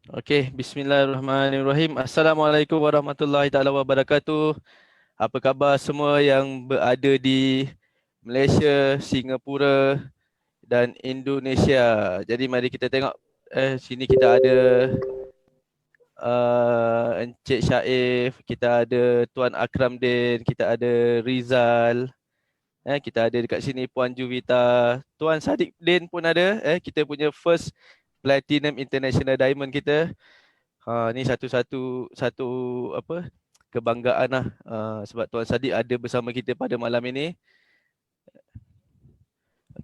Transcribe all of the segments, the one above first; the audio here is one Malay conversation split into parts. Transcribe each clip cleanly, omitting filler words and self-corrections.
Okey, bismillahirrahmanirrahim. Assalamualaikum warahmatullahi taala wabarakatuh. Apa khabar semua yang berada di Malaysia, Singapura dan Indonesia. Jadi mari kita tengok sini kita ada Encik Syaif, kita ada Tuan Akram Din, kita ada Rizal. Kita ada dekat sini Puan Juvita, Tuan Sadiq Din pun ada. Kita punya first Platinum International Diamond kita. Ni satu apa kebanggaan lah, sebab Tuan Sadiq ada bersama kita pada malam ini.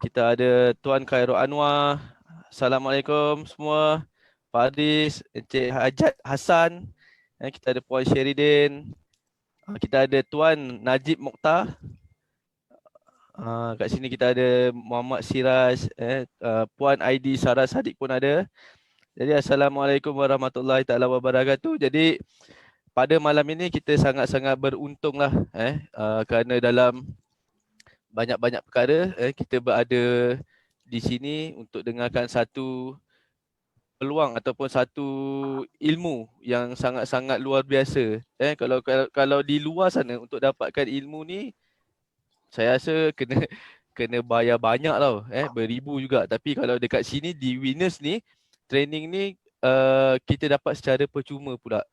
Kita ada Tuan Khairul Anwar. Assalamualaikum semua. Pak Adis, Encik Hajat Hassan. Kita ada Puan Sheridin. Kita ada Tuan Najib Mokhtar. Kat sini kita ada Muhammad Siraj, Puan Aidi Sarah Sadiq pun ada. Jadi Assalamualaikum warahmatullahi taala wabarakatuh. Jadi pada malam ini kita sangat-sangat beruntung lah kerana dalam banyak-banyak perkara kita berada di sini untuk dengarkan satu peluang ataupun satu ilmu yang sangat-sangat luar biasa. Kalau di luar sana untuk dapatkan ilmu ni, saya rasa kena kena bayar banyak tau, beribu juga. Tapi kalau dekat sini di Winners ni, training ni kita dapat secara percuma pula.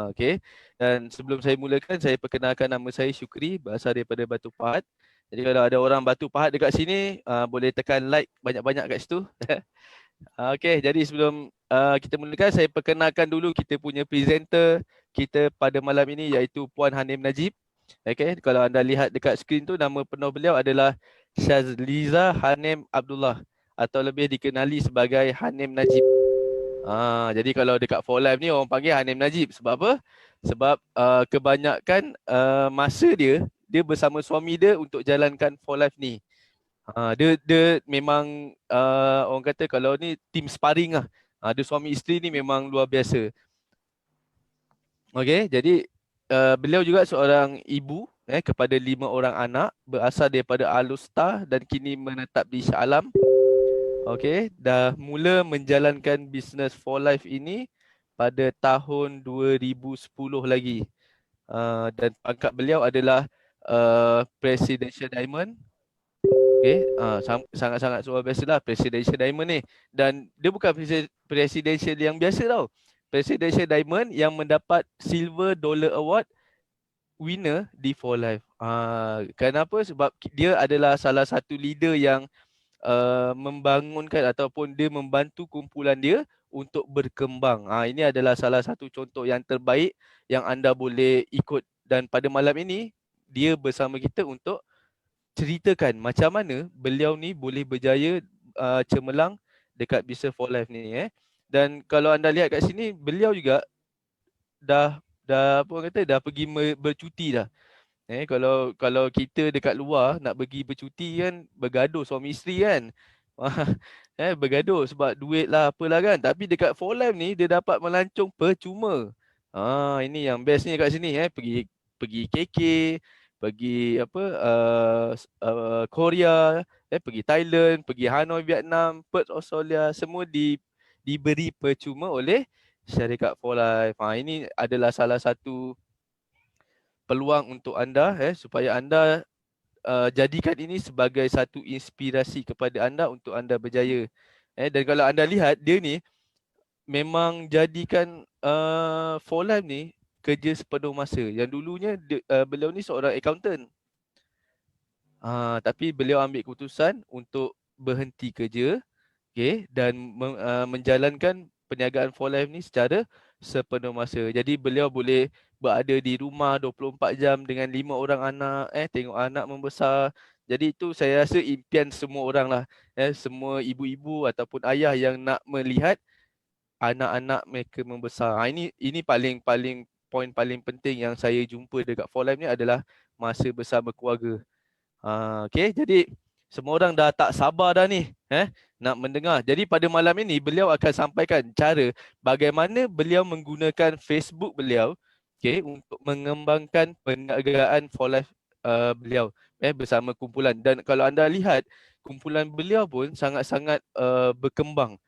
Okay. Dan sebelum saya mulakan, saya perkenalkan nama saya Syukri, berasal daripada Batu Pahat. Jadi kalau ada orang Batu Pahat dekat sini, boleh tekan like banyak-banyak kat situ. Okay, jadi sebelum kita mulakan, saya perkenalkan dulu kita punya presenter kita pada malam ini, iaitu Puan Hanim Najib. Okay, kalau anda lihat dekat skrin tu, nama penuh beliau adalah Syazliza Hanim Abdullah, atau lebih dikenali sebagai Hanim Najib. Jadi kalau dekat For Life ni orang panggil Hanim Najib. Sebab apa? Sebab kebanyakan masa dia bersama suami dia untuk jalankan For Life ni. Dia memang orang kata kalau ni team sparring lah. Dia suami isteri ni memang luar biasa. Okey, jadi beliau juga seorang ibu kepada 5 orang anak, berasal daripada Alustar dan kini menetap di Shah Alam. Okey, dah mula menjalankan bisnes For Life ini pada tahun 2010 lagi. Dan pangkat beliau adalah Presidential Diamond. Okey, sangat-sangat luar biasa lah Presidential Diamond ni. Dan dia bukan Presidential yang biasa tau. Presidential Diamond yang mendapat Silver Dollar Award winner di For Life. Kenapa? Sebab dia adalah salah satu leader yang membangunkan ataupun dia membantu kumpulan dia untuk berkembang. Ini adalah salah satu contoh yang terbaik yang anda boleh ikut. Dan pada malam ini, dia bersama kita untuk ceritakan macam mana beliau ni boleh berjaya cemerlang dekat bisnes For Life ni. Dan kalau anda lihat kat sini, beliau juga dah apa orang kata, dah pergi bercuti dah. Kalau kita dekat luar nak pergi bercuti kan, bergaduh suami isteri kan. Bergaduh sebab duit lah apalah kan. Tapi dekat For Life ni dia dapat melancong percuma. Ini yang bestnya kat sini, pergi KK, pergi apa Korea, pergi Thailand, pergi Hanoi Vietnam, Perth Australia, semua diberi percuma oleh syarikat For Life. Ini adalah salah satu peluang untuk anda supaya anda jadikan ini sebagai satu inspirasi kepada anda untuk anda berjaya. Dan kalau anda lihat dia ni memang jadikan For Life ni kerja sepenuh masa. Yang dulunya beliau ni seorang accountant. Tapi beliau ambil keputusan untuk berhenti kerja, dan menjalankan perniagaan For Life ni secara sepenuh masa. Jadi beliau boleh berada di rumah 24 jam dengan 5 orang anak, tengok anak membesar. Jadi itu saya rasa impian semua orang lah, semua ibu-ibu ataupun ayah yang nak melihat anak-anak mereka membesar. Ini paling poin paling penting yang saya jumpa dekat For Life ni adalah masa bersama keluarga. Okey, jadi semua orang dah tak sabar dah ni nak mendengar. Jadi pada malam ini beliau akan sampaikan cara bagaimana beliau menggunakan Facebook beliau untuk mengembangkan perniagaan For Life beliau bersama kumpulan. Dan kalau anda lihat, kumpulan beliau pun sangat-sangat berkembang.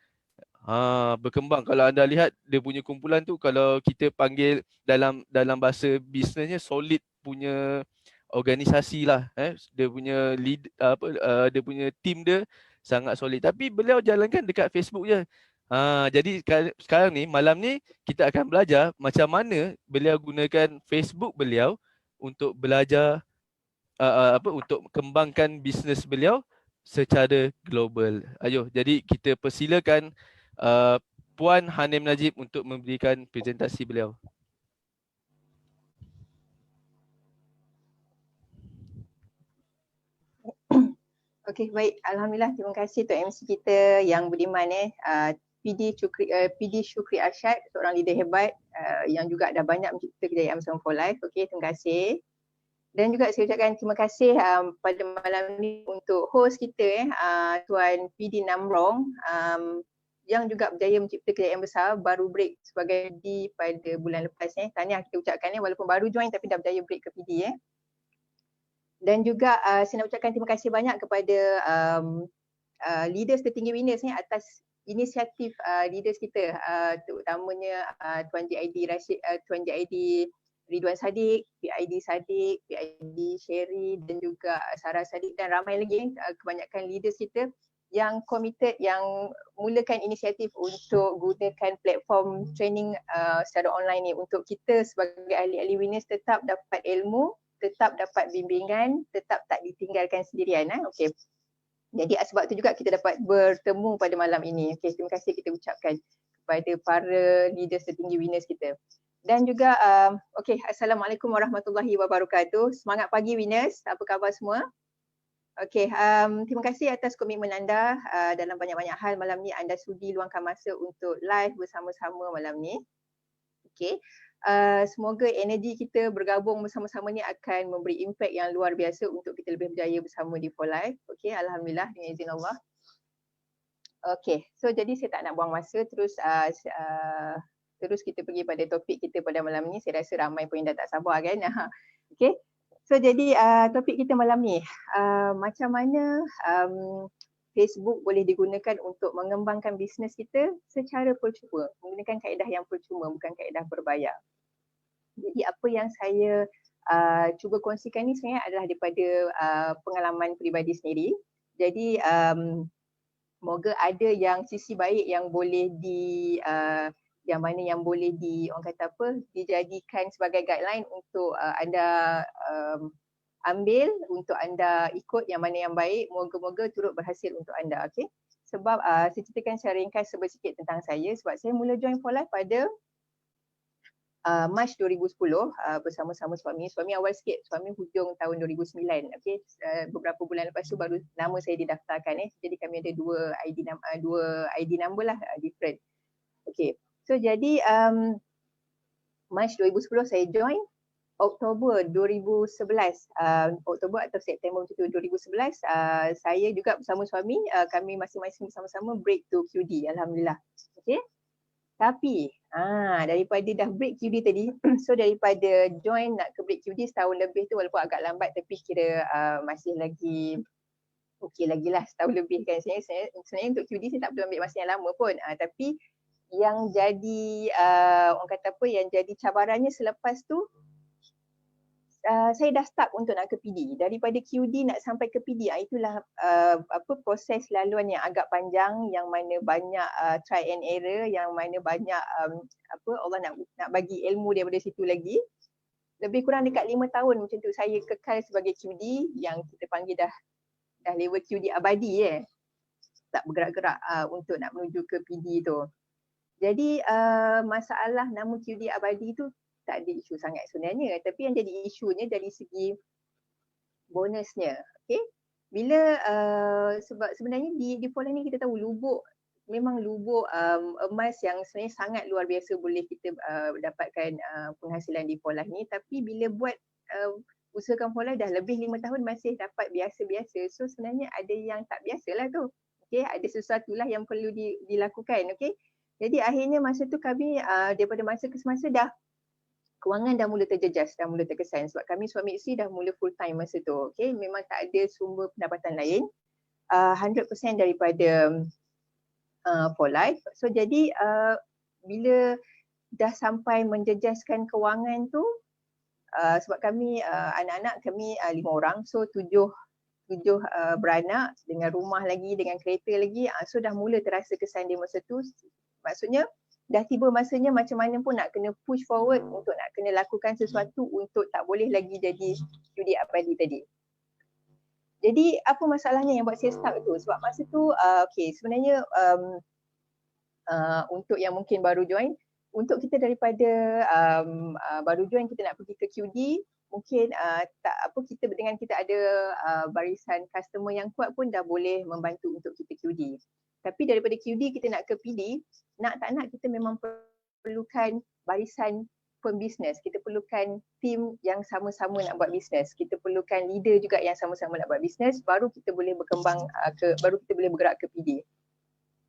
Berkembang. Kalau anda lihat dia punya kumpulan tu, kalau kita panggil dalam bahasa bisnesnya, solid punya organisasi lah. Dia punya lead, dia punya team dia sangat solid. Tapi beliau jalankan dekat Facebook je. Jadi sekarang ni, malam ni kita akan belajar macam mana beliau gunakan Facebook beliau untuk belajar untuk kembangkan bisnes beliau secara global. Ayuh, jadi kita persilakan uh, Puan Hanim Najib untuk memberikan presentasi beliau. Okey, baik. Alhamdulillah, terima kasih Tok MC kita yang budiman PD Syukri Arsyad, seorang leader hebat yang juga dah banyak mencipta kejayaan bersama For Life. Okey, terima kasih. Dan juga saya ucapkan terima kasih pada malam ni untuk host kita Tuan PD Namrong yang juga berjaya mencipta kejayaan besar, baru break sebagai PD pada bulan lepas. Tahniah kita ucapkan walaupun baru join tapi dah berjaya break ke PD. Dan juga saya nak ucapkan terima kasih banyak kepada leaders tertinggi winners atas inisiatif leaders kita, terutamanya Tuan JID Rashid, Tuan JID Ridwan Sadiq, PID Sadiq, PID Sherry dan juga Sarah Sadiq dan ramai lagi kebanyakan leaders kita yang committed, yang mulakan inisiatif untuk gunakan platform training secara online ni untuk kita sebagai ahli-ahli winners tetap dapat ilmu, tetap dapat bimbingan, tetap tak ditinggalkan sendirian. Okey. Jadi sebab tu juga kita dapat bertemu pada malam ini. Okey, terima kasih kita ucapkan kepada para leaders tertinggi winners kita. Dan juga okey, Assalamualaikum warahmatullahi wabarakatuh. Semangat pagi winners. Apa khabar semua? Okey, terima kasih atas komitmen anda dalam banyak-banyak hal malam ni. Anda sudi luangkan masa untuk live bersama-sama malam ni. Okey. Semoga energi kita bergabung bersama-sama ni akan memberi impak yang luar biasa untuk kita lebih berjaya bersama di For Life. Okey, alhamdulillah dengan izin Allah. Okey, so jadi saya tak nak buang masa, terus kita pergi pada topik kita pada malam ni. Saya rasa ramai pun yang dah tak sabar kan. Okey. So jadi topik kita malam ni, macam mana Facebook boleh digunakan untuk mengembangkan bisnes kita secara percuma, menggunakan kaedah yang percuma, bukan kaedah berbayar. Jadi apa yang saya cuba kongsikan ni sebenarnya adalah daripada pengalaman peribadi sendiri. Jadi moga ada yang sisi baik yang boleh yang mana yang boleh orang kata apa, dijadikan sebagai guideline untuk anda ambil, untuk anda ikut yang mana yang baik. Moga-moga turut berhasil untuk anda. Okey. Sebab saya ceritakan secara ringkas sedikit tentang saya. Sebab saya mula join For Life pada Mac 2010 bersama-sama suami. Suami awal sikit, suami hujung tahun 2009. Okey, beberapa bulan lepas tu baru nama saya didaftarkan. Jadi kami ada dua ID number lah, different. Okey, so jadi Mac 2010 saya join. Oktober 2011, Oktober atau September macam tu 2011, saya juga bersama suami, kami masing-masing bersama-sama break to QD, alhamdulillah. Okey. Tapi daripada dah break QD tadi, so daripada join nak ke break QD setahun lebih tu, walaupun agak lambat tapi kira masih lagi okey lagi lah, setahun lebih kan. Sebenarnya untuk QD saya tak perlu ambil masa yang lama pun, tapi yang jadi orang kata apa, yang jadi cabarannya selepas tu, saya dah stuck untuk nak ke PD. Daripada QD nak sampai ke PD, itulah proses laluan yang agak panjang, yang mana banyak try and error, yang mana banyak Allah nak bagi ilmu daripada situ lagi. Lebih kurang dekat 5 tahun macam tu saya kekal sebagai QD, yang kita panggil dah level QD abadi tak bergerak-gerak untuk nak menuju ke PD tu. Jadi masalah nama QD abadi tu tak ada isu sangat sebenarnya, tapi yang jadi isunya dari segi bonusnya. Okey, bila sebab sebenarnya di For Life ni kita tahu lubuk emas yang sebenarnya sangat luar biasa boleh kita dapatkan penghasilan di For Life ni, tapi bila buat usahakan For Life dah lebih 5 tahun masih dapat biasa-biasa, so sebenarnya ada yang tak biasalah tu. Okey, ada sesuatu lah yang perlu dilakukan. Okey, jadi akhirnya masa tu kami daripada masa ke semasa kewangan dah mula terjejas, dah mula terkesan sebab kami suami isteri dah mula full time masa tu. Okey, memang tak ada sumber pendapatan lain. 100% daripada for life. So jadi bila dah sampai menjejaskan kewangan tu, sebab kami anak-anak kami 5 orang, so 7 beranak dengan rumah lagi, dengan kereta lagi, so dah mula terasa kesan dia masa tu. Maksudnya dah tiba masanya macam mana pun nak kena push forward untuk nak kena lakukan sesuatu untuk tak boleh lagi jadi judi abadi tadi. Jadi apa masalahnya yang buat saya stuck tu? Sebab masa tu sebenarnya untuk yang mungkin baru join, untuk kita daripada baru join kita nak pergi ke QD, mungkin kita dengan kita ada barisan customer yang kuat pun dah boleh membantu untuk kita QD. Tapi daripada QD kita nak ke PD, nak tak nak kita memang perlukan barisan pembisnes. Kita perlukan tim yang sama-sama nak buat bisnes. Kita perlukan leader juga yang sama-sama nak buat bisnes, baru kita boleh berkembang baru kita boleh bergerak ke PD.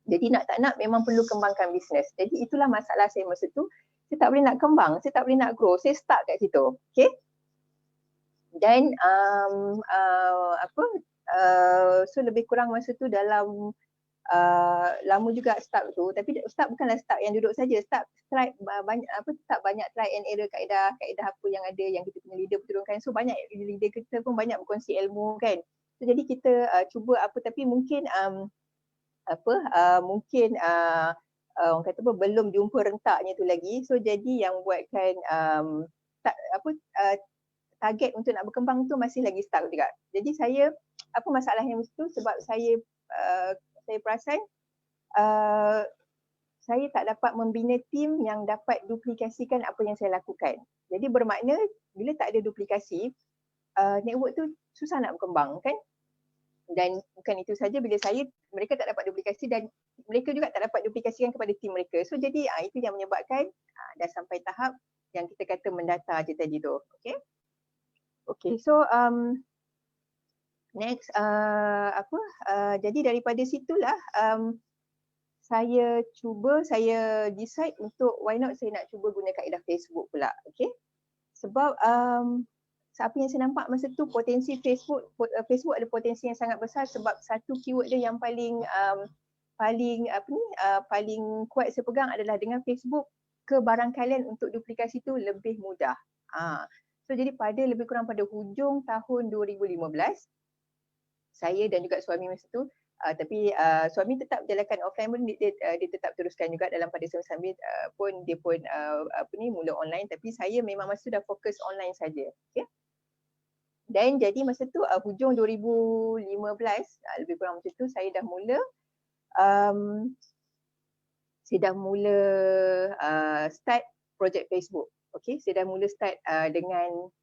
Jadi nak tak nak memang perlu kembangkan bisnes. Jadi itulah masalah saya masa tu. Saya tak boleh nak kembang, saya tak boleh nak grow, saya stuck kat situ. Okay. Dan so lebih kurang masa tu dalam lama juga start tu, tapi start bukanlah start yang duduk saja, start banyak try and error, kaedah apa yang ada yang kita punya leader turunkan. So banyak leader kita pun banyak berkongsi ilmu kan. So jadi kita cuba tapi mungkin orang kata belum jumpa rentaknya tu lagi. So jadi yang buatkan target untuk nak berkembang tu masih lagi stuck juga. Jadi saya apa masalahnya mesti tu, sebab saya perasan saya tak dapat membina tim yang dapat duplikasikan apa yang saya lakukan. Jadi bermakna bila tak ada duplikasi, network tu susah nak berkembang kan. Dan bukan itu saja, bila mereka tak dapat duplikasi dan mereka juga tak dapat duplikasikan kepada tim mereka. So jadi itu yang menyebabkan dah sampai tahap yang kita kata mendata je tadi tu. Okay, so next jadi daripada situlah saya decide untuk why not saya nak cuba guna kaedah Facebook pula. Okay, sebab apa yang saya nampak masa tu, potensi Facebook ada potensi yang sangat besar, sebab satu keyword dia yang paling kuat saya pegang adalah dengan Facebook, kebarangkalian untuk duplikasi tu lebih mudah. So jadi lebih kurang pada hujung tahun 2015, saya dan juga suami masa tu, tapi suami tetap jalankan offline pun, dia tetap teruskan juga dalam pada sambil pun dia pun mula online, tapi saya memang masa tu dah fokus online saja. Okay. Dan jadi masa tu hujung 2015 lebih kurang macam tu, saya dah mula start projek Facebook. Okay, saya dah mula start dengan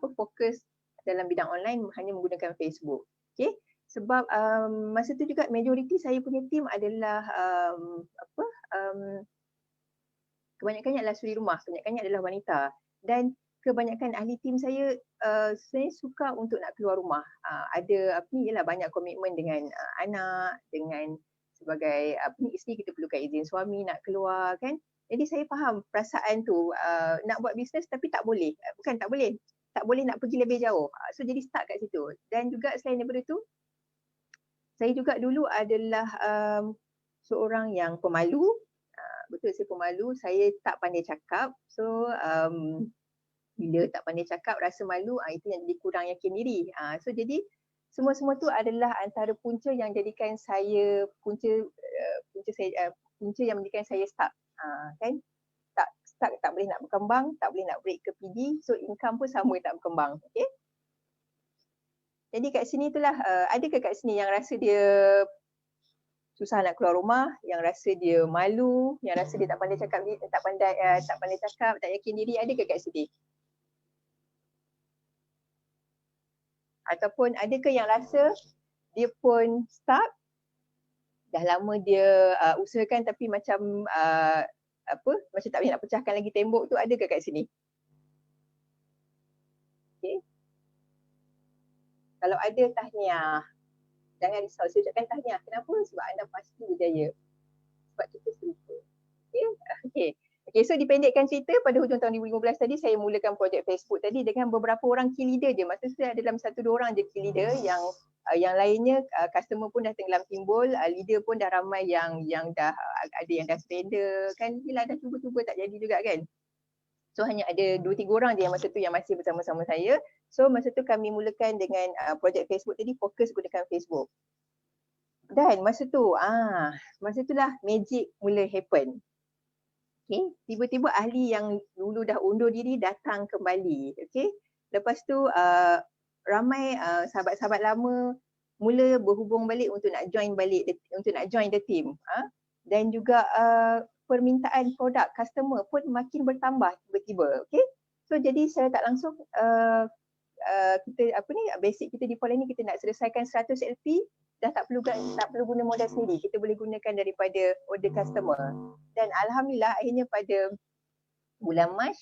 fokus dalam bidang online hanya menggunakan Facebook. Okay, sebab masa tu juga majoriti saya punya team adalah kebanyakannya adalah suri rumah, kebanyakannya adalah wanita, dan kebanyakan ahli tim saya suka untuk nak keluar rumah. Ada banyak komitmen dengan anak, dengan sebagai isteri, kita perlukan izin suami nak keluar kan. Jadi saya faham perasaan tu, nak buat bisnes tapi tak boleh. Bukan tak boleh nak pergi lebih jauh. So jadi start kat situ. Dan juga selain daripada tu, saya juga dulu adalah seorang yang pemalu. Betul, saya pemalu, saya tak pandai cakap. So bila tak pandai cakap, rasa malu, itu yang jadi kurang yakin diri. So jadi semua tu adalah antara punca yang jadikan saya punca yang menjadikan saya stuck. Kan, tak boleh nak berkembang, tak boleh nak break ke PD, so income pun sama tak berkembang. Okay. Jadi kat sini itulah, adakah kat sini yang rasa dia susah nak keluar rumah, yang rasa dia malu, yang rasa dia tak pandai cakap, tak yakin diri, adakah kat sini? Ataupun adakah yang rasa dia pun stuck, dah lama dia usahakan tapi macam macam tak boleh nak pecahkan lagi tembok tu, adakah kat sini? Okay. Kalau ada, tahniah. Jangan risau, saya ucapkan tahniah. Kenapa? Sebab anda pasti berjaya. Sebab kita serupa. Okay. Okay, so dipendekkan cerita, pada hujung tahun 2015 tadi saya mulakan projek Facebook tadi dengan beberapa orang key leader je. Masa tu ada dalam 1-2 orang je key leader, yang lainnya customer pun dah tenggelam timbul, leader pun dah ramai yang dah ada yang dah surrender kan, bila dah cuba-cuba tak jadi juga kan. So hanya ada 2-3 orang je yang masa tu yang masih bersama-sama saya. So masa tu kami mulakan dengan projek Facebook tadi, fokus gunakan Facebook. Dan masa tu lah magic mula happen. Okay, tiba-tiba ahli yang dulu dah undur diri datang kembali. Okay, lepas tu ramai sahabat-sahabat lama mula berhubung balik untuk nak join the team. Dan juga permintaan produk customer pun makin bertambah tiba-tiba. Okay, so jadi saya tak langsung kita basic kita di Pola ni kita nak selesaikan 100 LP, dah tak perlu guna modal sendiri, kita boleh gunakan daripada order customer. Dan alhamdulillah akhirnya pada bulan Mac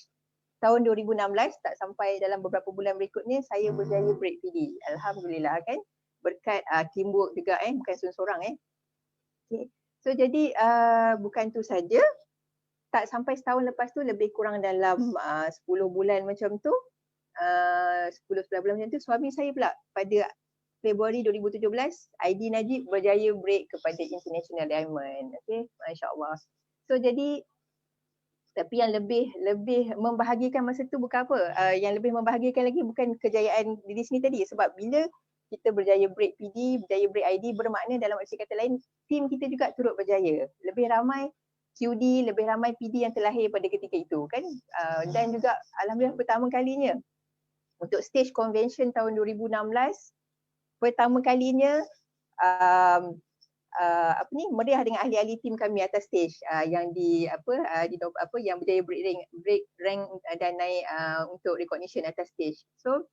tahun 2016, tak sampai dalam beberapa bulan berikutnya, saya berjaya break PD. Alhamdulillah kan, berkat teamwork juga bukan seorang-seorang Okay. So jadi bukan tu saja, tak sampai setahun lepas tu, lebih kurang dalam 10 bulan macam tu, 10-11 bulan macam tu, suami saya pula pada Februari 2017, ID Najib berjaya break kepada International Diamond. Okay, Masya Allah. So jadi, tapi yang lebih membahagiakan masa tu bukan apa. Yang lebih membahagiakan lagi bukan kejayaan diri sendiri tadi. Sebab bila kita berjaya break PD, berjaya break ID, bermakna dalam arti kata lain, tim kita juga turut berjaya. Lebih ramai QD, lebih ramai PD yang terlahir pada ketika itu kan. Dan juga alhamdulillah pertama kalinya untuk stage convention tahun 2016, pertama kalinya meriah dengan ahli-ahli tim kami atas stage yang yang berjaya break rank dan naik untuk recognition atas stage. So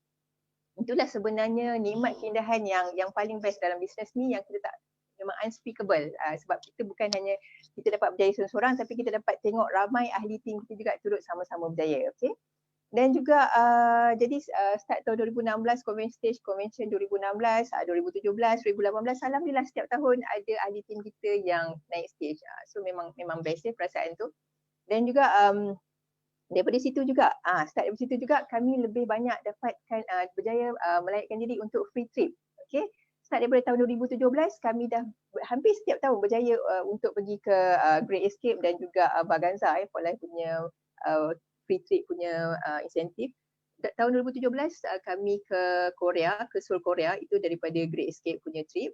itulah sebenarnya nikmat keindahan yang paling best dalam bisnes ni, yang kita tak, memang unspeakable, sebab kita bukan hanya kita dapat berjaya seorang-seorang, tapi kita dapat tengok ramai ahli tim kita juga turut sama-sama berjaya. Okay. Dan juga jadi start tahun 2016 convention 2016, 2017, 2018, alhamdulillah setiap tahun ada ahli tim kita yang naik stage. So memang best perasaan tu. Dan juga daripada situ juga start daripada situ juga kami lebih banyak dapatkan berjaya melayakkan diri untuk free trip. Okay. Start daripada tahun 2017 kami dah hampir setiap tahun berjaya untuk pergi ke Great Escape dan juga Vaganza for Life punya free trip punya insentif. Tahun 2017 kami ke Korea, ke Seoul Korea, itu daripada Great Escape punya trip.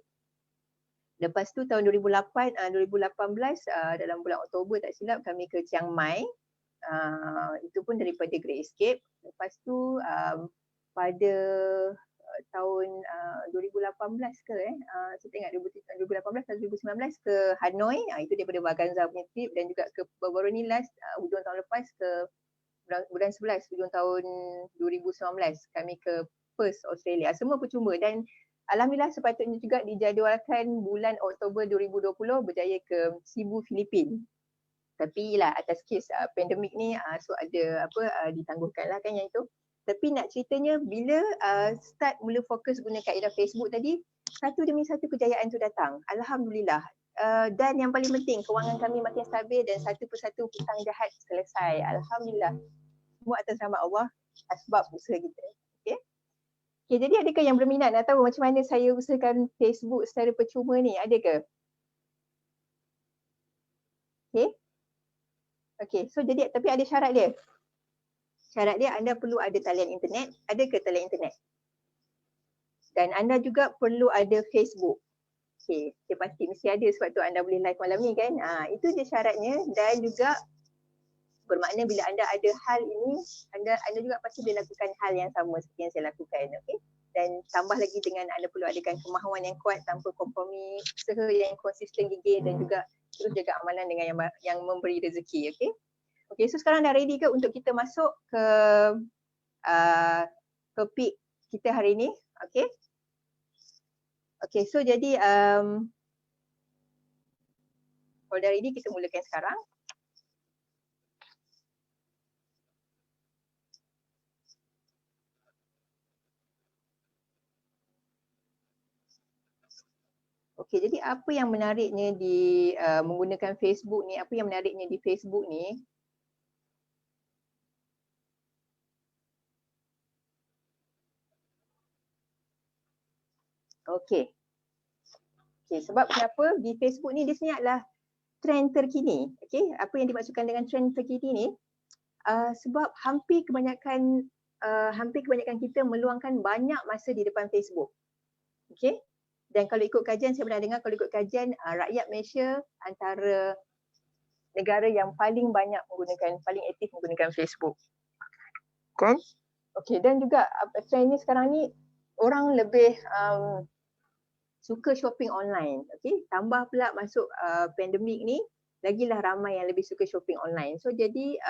Lepas tu tahun 2018 dalam bulan Oktober tak silap kami ke Chiang Mai. Itu pun daripada Great Escape. Lepas tu pada tahun 2018 ke saya ingat 2018 atau 2019 ke Hanoi, itu daripada Vaganza punya trip. Dan juga ke baru ni last hujung tahun lepas ke bulan 11 hujung tahun 2019 kami ke Perth, Australia. Semua percuma dan alhamdulillah sepatutnya juga dijadualkan bulan Oktober 2020 berjaya ke Cebu, Filipina. Tapi lah atas kes pandemik ni so ada ditangguhkan lah kan yang itu. Tapi nak ceritanya bila start mula fokus guna kaedah Facebook tadi, satu demi satu kejayaan tu datang. Alhamdulillah. Dan yang paling penting, kewangan kami makin stabil dan satu persatu hutang jahat selesai. Alhamdulillah. Semua atas rahmat Allah, sebab usaha kita. Okay? Okay, jadi adakah yang berminat nak tahu macam mana saya usahakan Facebook secara percuma ni? Ada ke? Okay. Okay, so jadi tapi ada syarat dia. Syarat dia anda perlu ada talian internet. Ada ke talian internet? Dan anda juga perlu ada Facebook. Okay, saya pasti mesti ada sebab tu anda boleh live malam ni kan. Itu je syaratnya. Dan juga bermakna bila anda ada hal ini, anda juga pasti boleh lakukan hal yang sama seperti yang saya lakukan. Okay? Dan tambah lagi dengan anda perlu adakan kemahuan yang kuat tanpa kompromi, usaha yang konsisten, gigih dan juga terus jaga amalan dengan yang memberi rezeki. Okay? Okay, so sekarang dah ready ke untuk kita masuk ke topik kita hari ini? Okay? Okay, so jadi kalau dah ready kita mulakan sekarang. Okey, jadi apa yang menariknya di menggunakan Facebook ni, apa yang menariknya di Facebook ni, Okey. Okey, sebab kenapa di Facebook ni dia sebenarnya adalah trend terkini. Okey, apa yang dimaksudkan dengan trend terkini ni? Sebab hampir kebanyakan kita meluangkan banyak masa di depan Facebook. Okey. Dan kalau ikut kajian, saya pernah dengar kalau ikut kajian rakyat Malaysia antara negara yang paling aktif menggunakan Facebook. Kan? Okey, dan juga trend ni sekarang ni orang lebih suka shopping online. Okey, tambah pula masuk pandemik ni, lagilah ramai yang lebih suka shopping online. So jadi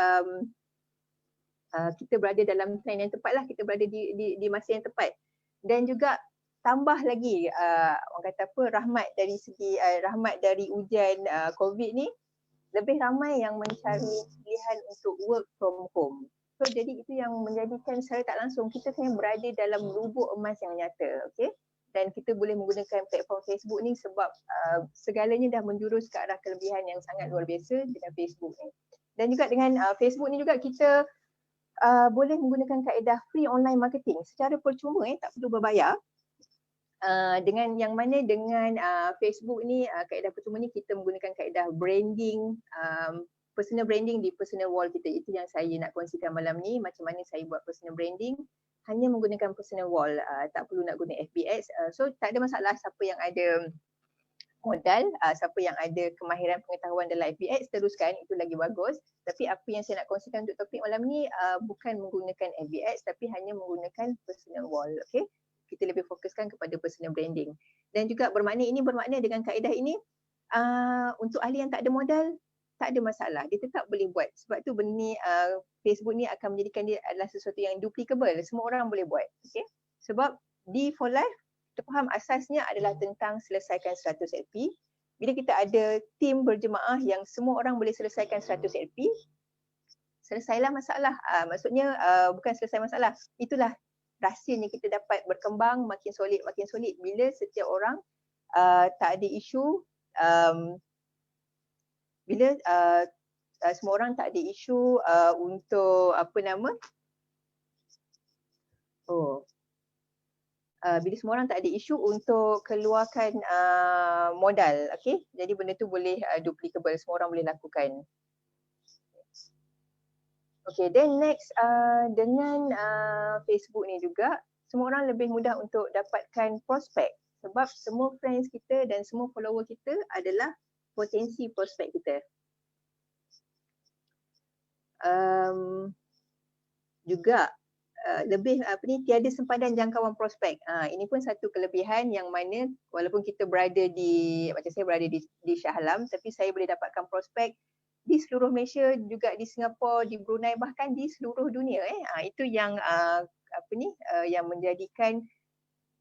kita berada dalam trend yang tepat lah, kita berada di masa yang tepat. Dan juga tambah lagi orang kata apa, rahmat dari ujian COVID ni, lebih ramai yang mencari pilihan untuk work from home. So jadi itu yang menjadikan secara tak langsung kita sebenarnya berada dalam lubuk emas yang nyata, okey. Dan kita boleh menggunakan platform Facebook ni sebab segalanya dah menjurus ke arah kelebihan yang sangat luar biasa dengan Facebook ni. Dan juga dengan Facebook ni juga kita boleh menggunakan kaedah free online marketing secara percuma, tak perlu berbayar. Dengan yang mana dengan Facebook ni, kaedah percuma ni kita menggunakan kaedah branding, personal branding di personal wall kita. Itu yang saya nak kongsikan malam ni, macam mana saya buat personal branding hanya menggunakan personal wall, tak perlu nak guna FBX. So tak ada masalah siapa yang ada modal, siapa yang ada kemahiran pengetahuan dalam FBX teruskan, itu lagi bagus. Tapi apa yang saya nak kongsikan untuk topik malam ni bukan menggunakan FBX tapi hanya menggunakan personal wall, okey. Kita lebih fokuskan kepada personal branding. Dan juga bermakna dengan kaedah ini untuk ahli yang tak ada modal, tak ada masalah, dia tetap boleh buat. Sebab tu benda ni Facebook ni akan menjadikan dia adalah sesuatu yang duplicable, semua orang boleh buat, okey. Sebab di For Life kita faham asasnya adalah tentang selesaikan 100 LP. Bila kita ada tim berjemaah yang semua orang boleh selesaikan 100 LP, selesailah masalah. Maksudnya bukan selesai masalah, itulah rahsianya kita dapat berkembang makin solid bila setiap orang tak ada isu, bila semua orang tak ada isu untuk bila semua orang tak ada isu untuk keluarkan modal, okey. Jadi benda tu boleh duplicable, semua orang boleh lakukan. Okay, then next dengan Facebook ni juga semua orang lebih mudah untuk dapatkan prospek sebab semua friends kita dan semua follower kita adalah potensi prospek kita. Juga lebih tiada sempadan jangkauan prospek. Ini pun satu kelebihan yang mana walaupun kita berada macam saya berada di Shah Alam, tapi saya boleh dapatkan prospek di seluruh Malaysia, juga di Singapura, di Brunei, bahkan di seluruh dunia. Itu yang yang menjadikan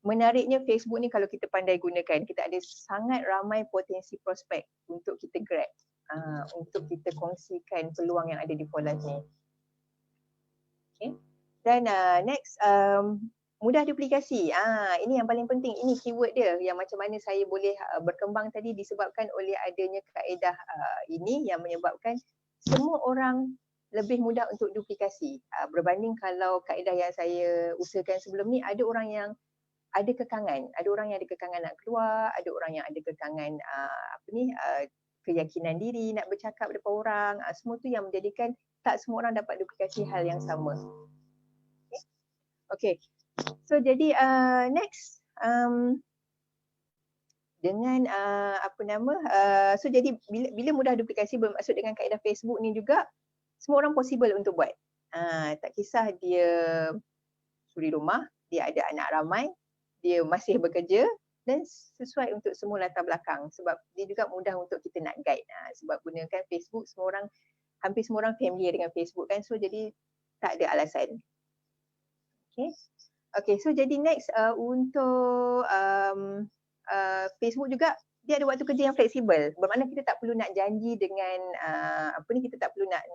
menariknya Facebook ni kalau kita pandai gunakan. Kita ada sangat ramai potensi prospek untuk kita grab, untuk kita kongsikan peluang yang ada di For Life ni. Okay. Dan next, mudah duplikasi. Ini yang paling penting. Ini keyword dia yang macam mana saya boleh berkembang tadi disebabkan oleh adanya kaedah ini yang menyebabkan semua orang lebih mudah untuk duplikasi. Berbanding kalau kaedah yang saya usahakan sebelum ni, ada orang yang ada kekangan. Ada orang yang ada kekangan nak keluar, ada orang yang ada kekangan keyakinan diri nak bercakap depan orang. Semua tu yang menjadikan tak semua orang dapat duplikasi hal yang sama. Okay. So jadi next dengan so jadi bila mudah duplikasi bermaksud dengan kaedah Facebook ni juga semua orang possible untuk buat. Tak kisah dia suri rumah, dia ada anak ramai, dia masih bekerja dan sesuai untuk semua latar belakang sebab dia juga mudah untuk kita nak guide. Sebab gunakan Facebook, hampir semua orang familiar dengan Facebook kan, so jadi tak ada alasan. Okay, so jadi next untuk Facebook juga dia ada waktu kerja yang fleksibel. Bermakna kita tak perlu nak janji dengan kita tak perlu nak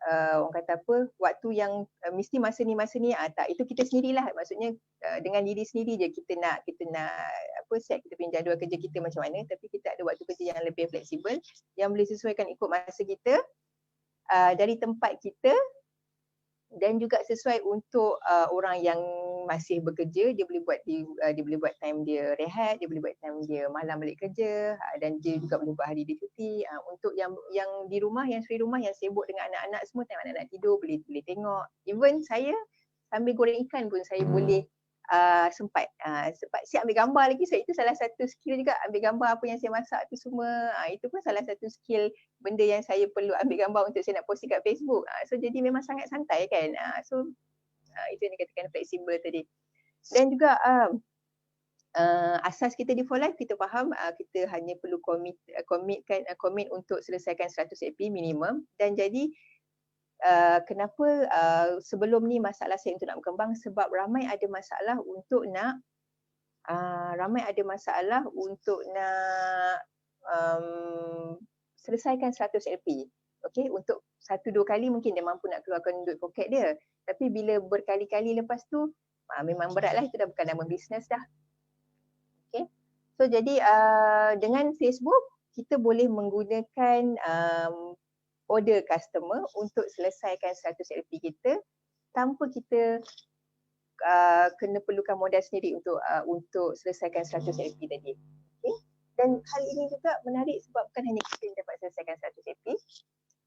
orang kata waktu yang mesti masa ni tak, itu kita sendirilah. Maksudnya dengan diri sendiri je kita nak set kita punya jadual kerja kita macam mana, tapi kita ada waktu kerja yang lebih fleksibel yang boleh sesuaikan ikut masa kita dari tempat kita dan juga sesuai untuk orang yang masih bekerja, dia boleh buat dia boleh buat time dia rehat, dia boleh buat time dia malam balik kerja, dan dia juga boleh buat hari dia cuti. Untuk yang di rumah, yang suri rumah yang sibuk dengan anak-anak semua, time anak-anak tidur boleh tengok. Even saya sambil goreng ikan pun saya boleh sempat siap ambil gambar lagi. So itu salah satu skill juga, ambil gambar apa yang saya masak tu semua. Itu pun salah satu skill, benda yang saya perlu ambil gambar untuk saya nak post kat Facebook. So jadi memang sangat santai kan. So itu yang dikatakan fleksibel tadi. Dan juga asas kita di For Life, kita faham kita hanya perlu commit untuk selesaikan 100 LP minimum. Dan jadi kenapa sebelum ni masalah saya untuk nak berkembang, sebab ramai ada masalah untuk nak selesaikan 100 LP. Okay, untuk 1-2 kali mungkin dia mampu nak keluarkan duit poket dia. Tapi bila berkali-kali lepas tu, memang beratlah, itu dah bukan nama bisnes dah. Okay, so jadi dengan Facebook, kita boleh menggunakan order customer untuk selesaikan 100 LP kita tanpa kita kena perlukan modal sendiri untuk selesaikan 100 LP tadi. Okay? Dan hal ini juga menarik sebab bukan hanya kita yang dapat selesaikan 100 LP,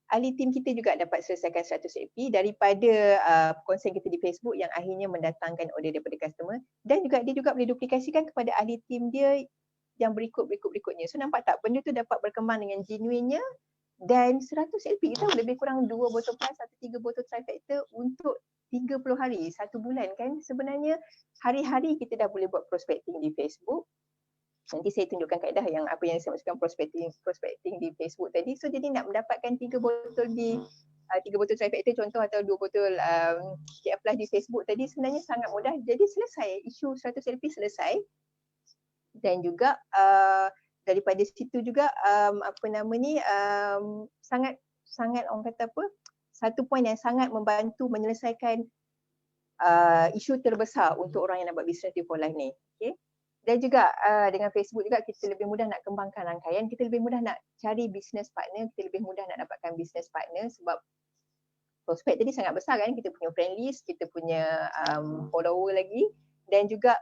ahli tim kita juga dapat selesaikan 100 LP daripada konsen kita di Facebook yang akhirnya mendatangkan order daripada customer, dan juga dia juga boleh duplikasikan kepada ahli tim dia yang berikutnya. So nampak tak, benda tu dapat berkembang dengan genuinenya. Dan 100 LP kita lebih kurang 2 botol plus atau 3 botol trifecta untuk 30 hari, 1 bulan kan. Sebenarnya hari-hari kita dah boleh buat prospecting di Facebook. Nanti saya tunjukkan kaedah yang apa yang saya maksudkan prospecting di Facebook tadi. So jadi nak mendapatkan 3 botol 3 botol trifecta contoh, atau 2 botol KF Plus di Facebook tadi sebenarnya sangat mudah. Jadi selesai, isu 100 LP selesai. Dan juga daripada situ juga sangat orang kata apa, satu poin yang sangat membantu menyelesaikan isu terbesar untuk orang yang nak buat bisnes di For Life ni. Okay? Dan juga dengan Facebook juga kita lebih mudah nak kembangkan rangkaian, kita lebih mudah nak cari business partner, kita lebih mudah nak dapatkan business partner sebab prospek tadi sangat besar kan, kita punya friend list, kita punya follower lagi, dan juga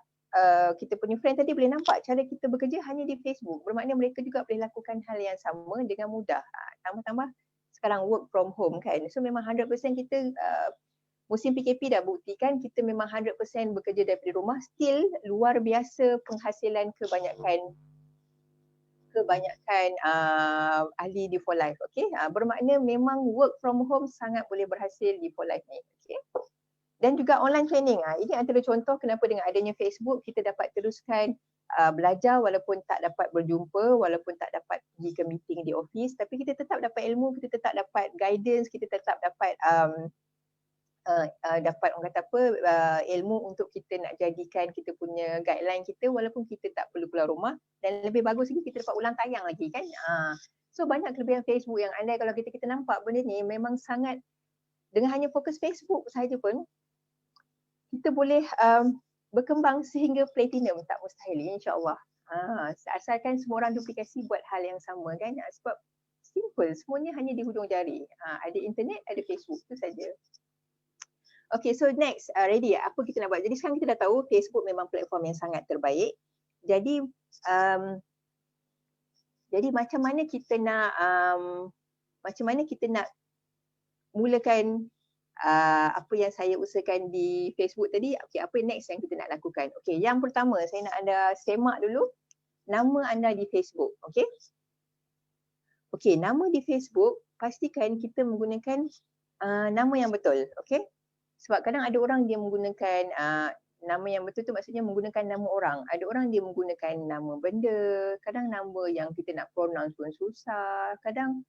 kita punya friend tadi boleh nampak cara kita bekerja hanya di Facebook. Bermakna mereka juga boleh lakukan hal yang sama dengan mudah. Tambah-tambah sekarang work from home kan. So memang 100% kita musim PKP dah buktikan kita memang 100% bekerja daripada rumah. Still luar biasa penghasilan kebanyakan ahli di For Life. Okay? Bermakna memang work from home sangat boleh berhasil di For Life ni. Okay? Dan juga online training. Ini antara contoh kenapa dengan adanya Facebook kita dapat teruskan belajar walaupun tak dapat berjumpa, walaupun tak dapat pergi ke meeting di office, tapi kita tetap dapat ilmu, kita tetap dapat guidance, kita tetap dapat dapat orang kata apa, ilmu untuk kita nak jadikan kita punya guideline kita walaupun kita tak perlu keluar rumah. Dan lebih bagus lagi kita dapat ulang tayang lagi kan. So banyak kelebihan Facebook yang andai kalau kita nampak benda ni memang sangat, dengan hanya fokus Facebook sahaja pun kita boleh berkembang sehingga platinum, tak mustahil insya-Allah. Asalkan semua orang duplikasi buat hal yang sama kan. Sebab simple, semuanya hanya di hujung jari. Ada internet, ada Facebook, itu saja. Okay, so next, ready apa kita nak buat? Jadi sekarang kita dah tahu Facebook memang platform yang sangat terbaik. Jadi macam mana kita nak mulakan apa yang saya usahakan di Facebook tadi. Okay, apa next yang kita nak lakukan? Okay, yang pertama saya nak anda semak dulu nama anda di Facebook. Okay, nama di Facebook pastikan kita menggunakan nama yang betul. Okay, sebab kadang ada orang dia menggunakan nama yang betul tu maksudnya menggunakan nama orang. Ada orang dia menggunakan nama benda, kadang nama yang kita nak pronounce pun susah, kadang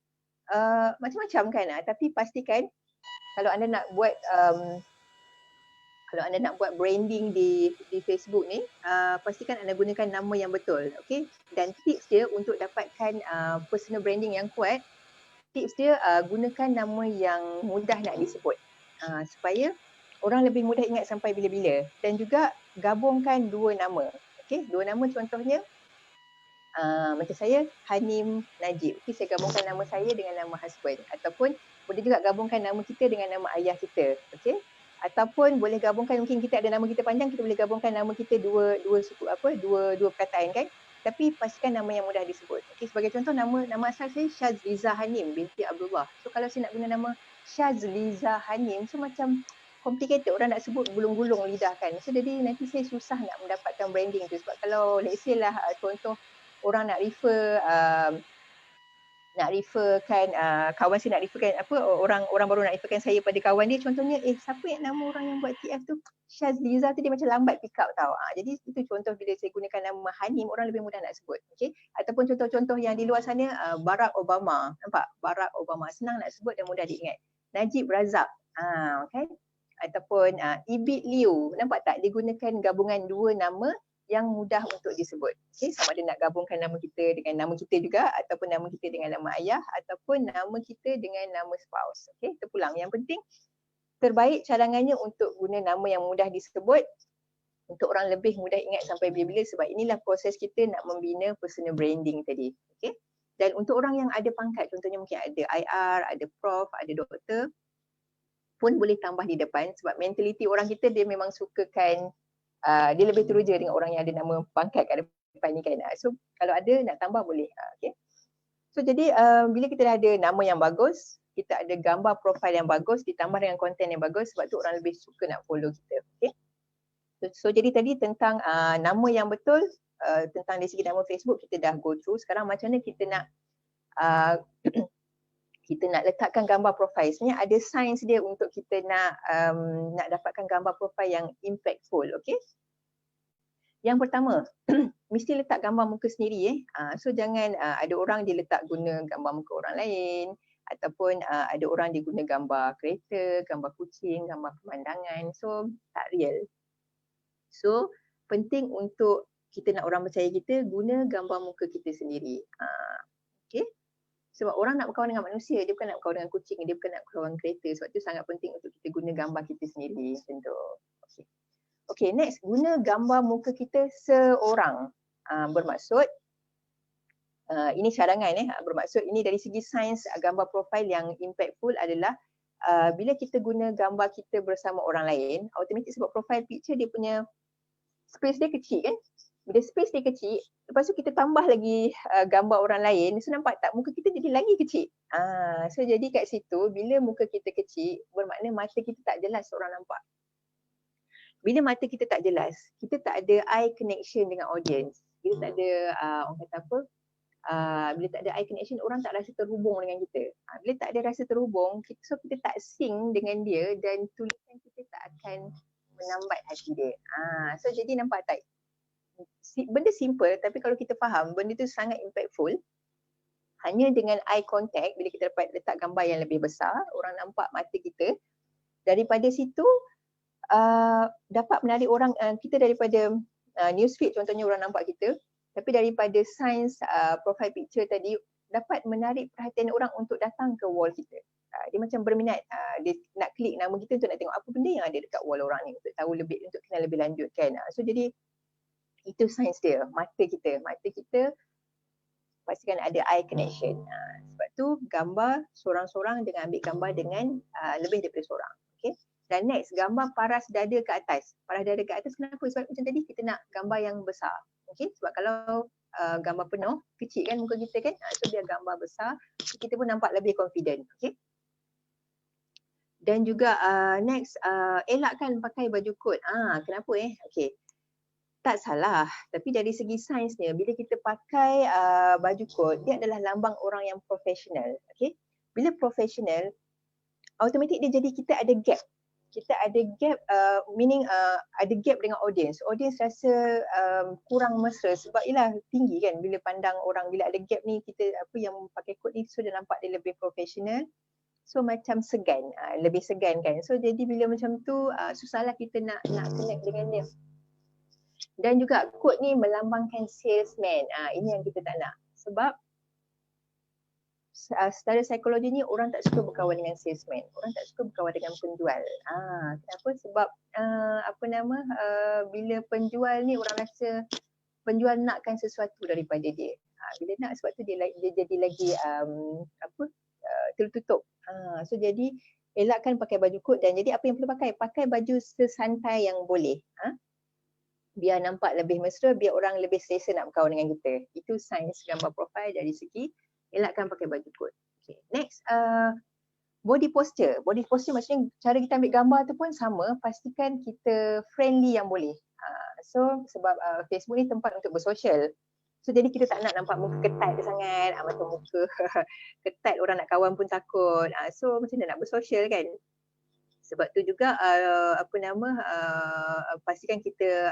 macam-macam kan. Tapi pastikan kalau anda nak buat branding di Facebook ni, pastikan anda gunakan nama yang betul. Okay? Dan tips dia untuk dapatkan personal branding yang kuat, tips dia gunakan nama yang mudah nak disebut supaya orang lebih mudah ingat sampai bila-bila. Dan juga gabungkan 2 nama. Okay? 2 nama contohnya Macam saya Hanim Najib. Okay, saya gabungkan nama saya dengan nama husband. Ataupun boleh juga gabungkan nama kita dengan nama ayah kita. Okay. Ataupun boleh gabungkan, mungkin kita ada nama kita panjang, kita boleh gabungkan nama kita dua perkataan kan. Tapi pastikan nama yang mudah disebut. Okay, sebagai contoh nama asal saya Syazliza Hanim binti Abdullah. So kalau saya nak guna nama Syazliza Hanim, so macam complicated, orang nak sebut gulung-gulung lidah kan. So jadi nanti saya susah nak mendapatkan branding tu. Sebab kalau let's say lah contoh orang nak referkan kawan saya nak referkan orang baru nak referkan saya pada kawan dia, contohnya siapa yang nama orang yang buat TF tu Syazliza tu, dia macam lambat pick up tau. Jadi itu contoh bila saya gunakan nama Hanim, orang lebih mudah nak sebut. Okay? Ataupun contoh-contoh yang di luar sana, Barack Obama, nampak, Barack Obama senang nak sebut dan mudah diingat. Najib Razak, okay? Ataupun Ibit Liu, nampak tak, digunakan gabungan dua nama yang mudah untuk disebut. Okay, sama ada nak gabungkan nama kita dengan nama kita juga, ataupun nama kita dengan nama ayah, ataupun nama kita dengan nama spouse. Okay, terpulang. Yang penting terbaik cadangannya untuk guna nama yang mudah disebut untuk orang lebih mudah ingat sampai bila-bila, sebab inilah proses kita nak membina personal branding tadi. Okay. Dan untuk orang yang ada pangkat, contohnya mungkin ada IR, ada prof, ada doktor, pun boleh tambah di depan, sebab mentaliti orang kita dia memang sukakan dia lebih teruja dengan orang yang ada nama pangkat kat depan ni kan. So kalau ada nak tambah boleh. Okay. So jadi bila kita dah ada nama yang bagus, kita ada gambar profil yang bagus ditambah dengan konten yang bagus, sebab tu orang lebih suka nak follow kita. Okay. So jadi tadi tentang nama yang betul, tentang dari segi nama Facebook kita dah go through. Sekarang macam mana kita nak kita nak letakkan gambar profil. Sebenarnya ada sains dia untuk kita nak dapatkan gambar profil yang impactful. Okay. Yang pertama, mesti letak gambar muka sendiri. So jangan ada orang dia letak guna gambar muka orang lain, ataupun ada orang dia guna gambar kereta, gambar kucing, gambar pemandangan. So tak real. So penting untuk kita nak orang percaya kita, guna gambar muka kita sendiri. Okay. Sebab orang nak berkawan dengan manusia, dia bukan nak berkawan dengan kucing, dia bukan nak berkawan dengan kereta. Sebab tu sangat penting untuk kita guna gambar kita sendiri. Tentu. Okay, next, guna gambar muka kita seorang. Bermaksud, ini cadangan bermaksud ini dari segi sains gambar profil yang impactful adalah bila kita guna gambar kita bersama orang lain, automatik sebab profile picture dia punya space dia kecil kan. Bila space dia kecil, lepas tu kita tambah lagi gambar orang lain, so nampak tak muka kita jadi lagi kecil. So jadi kat situ bila muka kita kecil, bermakna mata kita tak jelas orang nampak. Bila mata kita tak jelas, kita tak ada eye connection dengan audience. Bila tak ada orang kata apa? Bila tak ada eye connection, orang tak rasa terhubung dengan kita. Bila tak ada rasa terhubung, so kita tak sync dengan dia dan tulisan kita tak akan menambat hati dia. So jadi nampak tak? Benda simple tapi kalau kita faham, benda tu sangat impactful. Hanya dengan eye contact, bila kita dapat letak gambar yang lebih besar, orang nampak mata kita. Daripada situ, dapat menarik orang kita daripada newsfeed contohnya orang nampak kita, tapi daripada sains profile picture tadi dapat menarik perhatian orang untuk datang ke wall kita. Dia macam berminat, dia nak klik nama kita untuk nak tengok apa benda yang ada dekat wall orang ni, untuk tahu lebih, untuk kenal lebih lanjut kan. So jadi itu sains dia, mata kita pastikan ada eye connection. Sebab tu gambar seorang-seorang dengan ambil gambar dengan lebih daripada seorang. Okay. Dan next, gambar paras dada ke atas. Paras dada ke atas kenapa? Sebab macam tadi kita nak gambar yang besar. Okay? Sebab kalau gambar penuh, kecil kan muka kita kan. So biar gambar besar, kita pun nampak lebih confident. Okay? Dan juga next, elakkan pakai baju kot. Kenapa Okay. Tak salah, tapi dari segi sainsnya, bila kita pakai baju kot, dia adalah lambang orang yang profesional. Okay? Bila profesional, automatik dia jadi kita ada gap. Kita ada gap, meaning ada gap dengan audience. Audience rasa kurang mesra sebab ialah tinggi kan bila pandang orang. Bila ada gap ni, kita apa yang pakai kot ni sudah nampak dia lebih profesional. So macam segan, lebih segan kan. So jadi bila macam tu susahlah kita nak connect dengan dia. Dan juga kot ni melambangkan salesman. Ini yang kita tak nak. Sebab secara psikologi ni orang tak suka berkawan dengan salesman. Orang tak suka berkawan dengan penjual. Kenapa? Sebab bila penjual ni orang rasa penjual nakkan sesuatu daripada dia. Bila nak sebab tu dia jadi lagi tertutup. So jadi elakkan pakai baju kot, dan jadi apa yang perlu pakai? Pakai baju sesantai yang boleh. Biar nampak lebih mesra, biar orang lebih selesa nak berkawan dengan kita. Itu sains gambar profil dari segi elakkan pakai baju kot. Okay. Next, body posture. Body posture maksudnya cara kita ambil gambar tu pun sama, pastikan kita friendly yang boleh. So sebab Facebook ni tempat untuk bersosial. So jadi kita tak nak nampak muka ketat sangat, macam muka ketat orang nak kawan pun takut. So macam mana nak bersosial kan? Sebab tu juga pastikan kita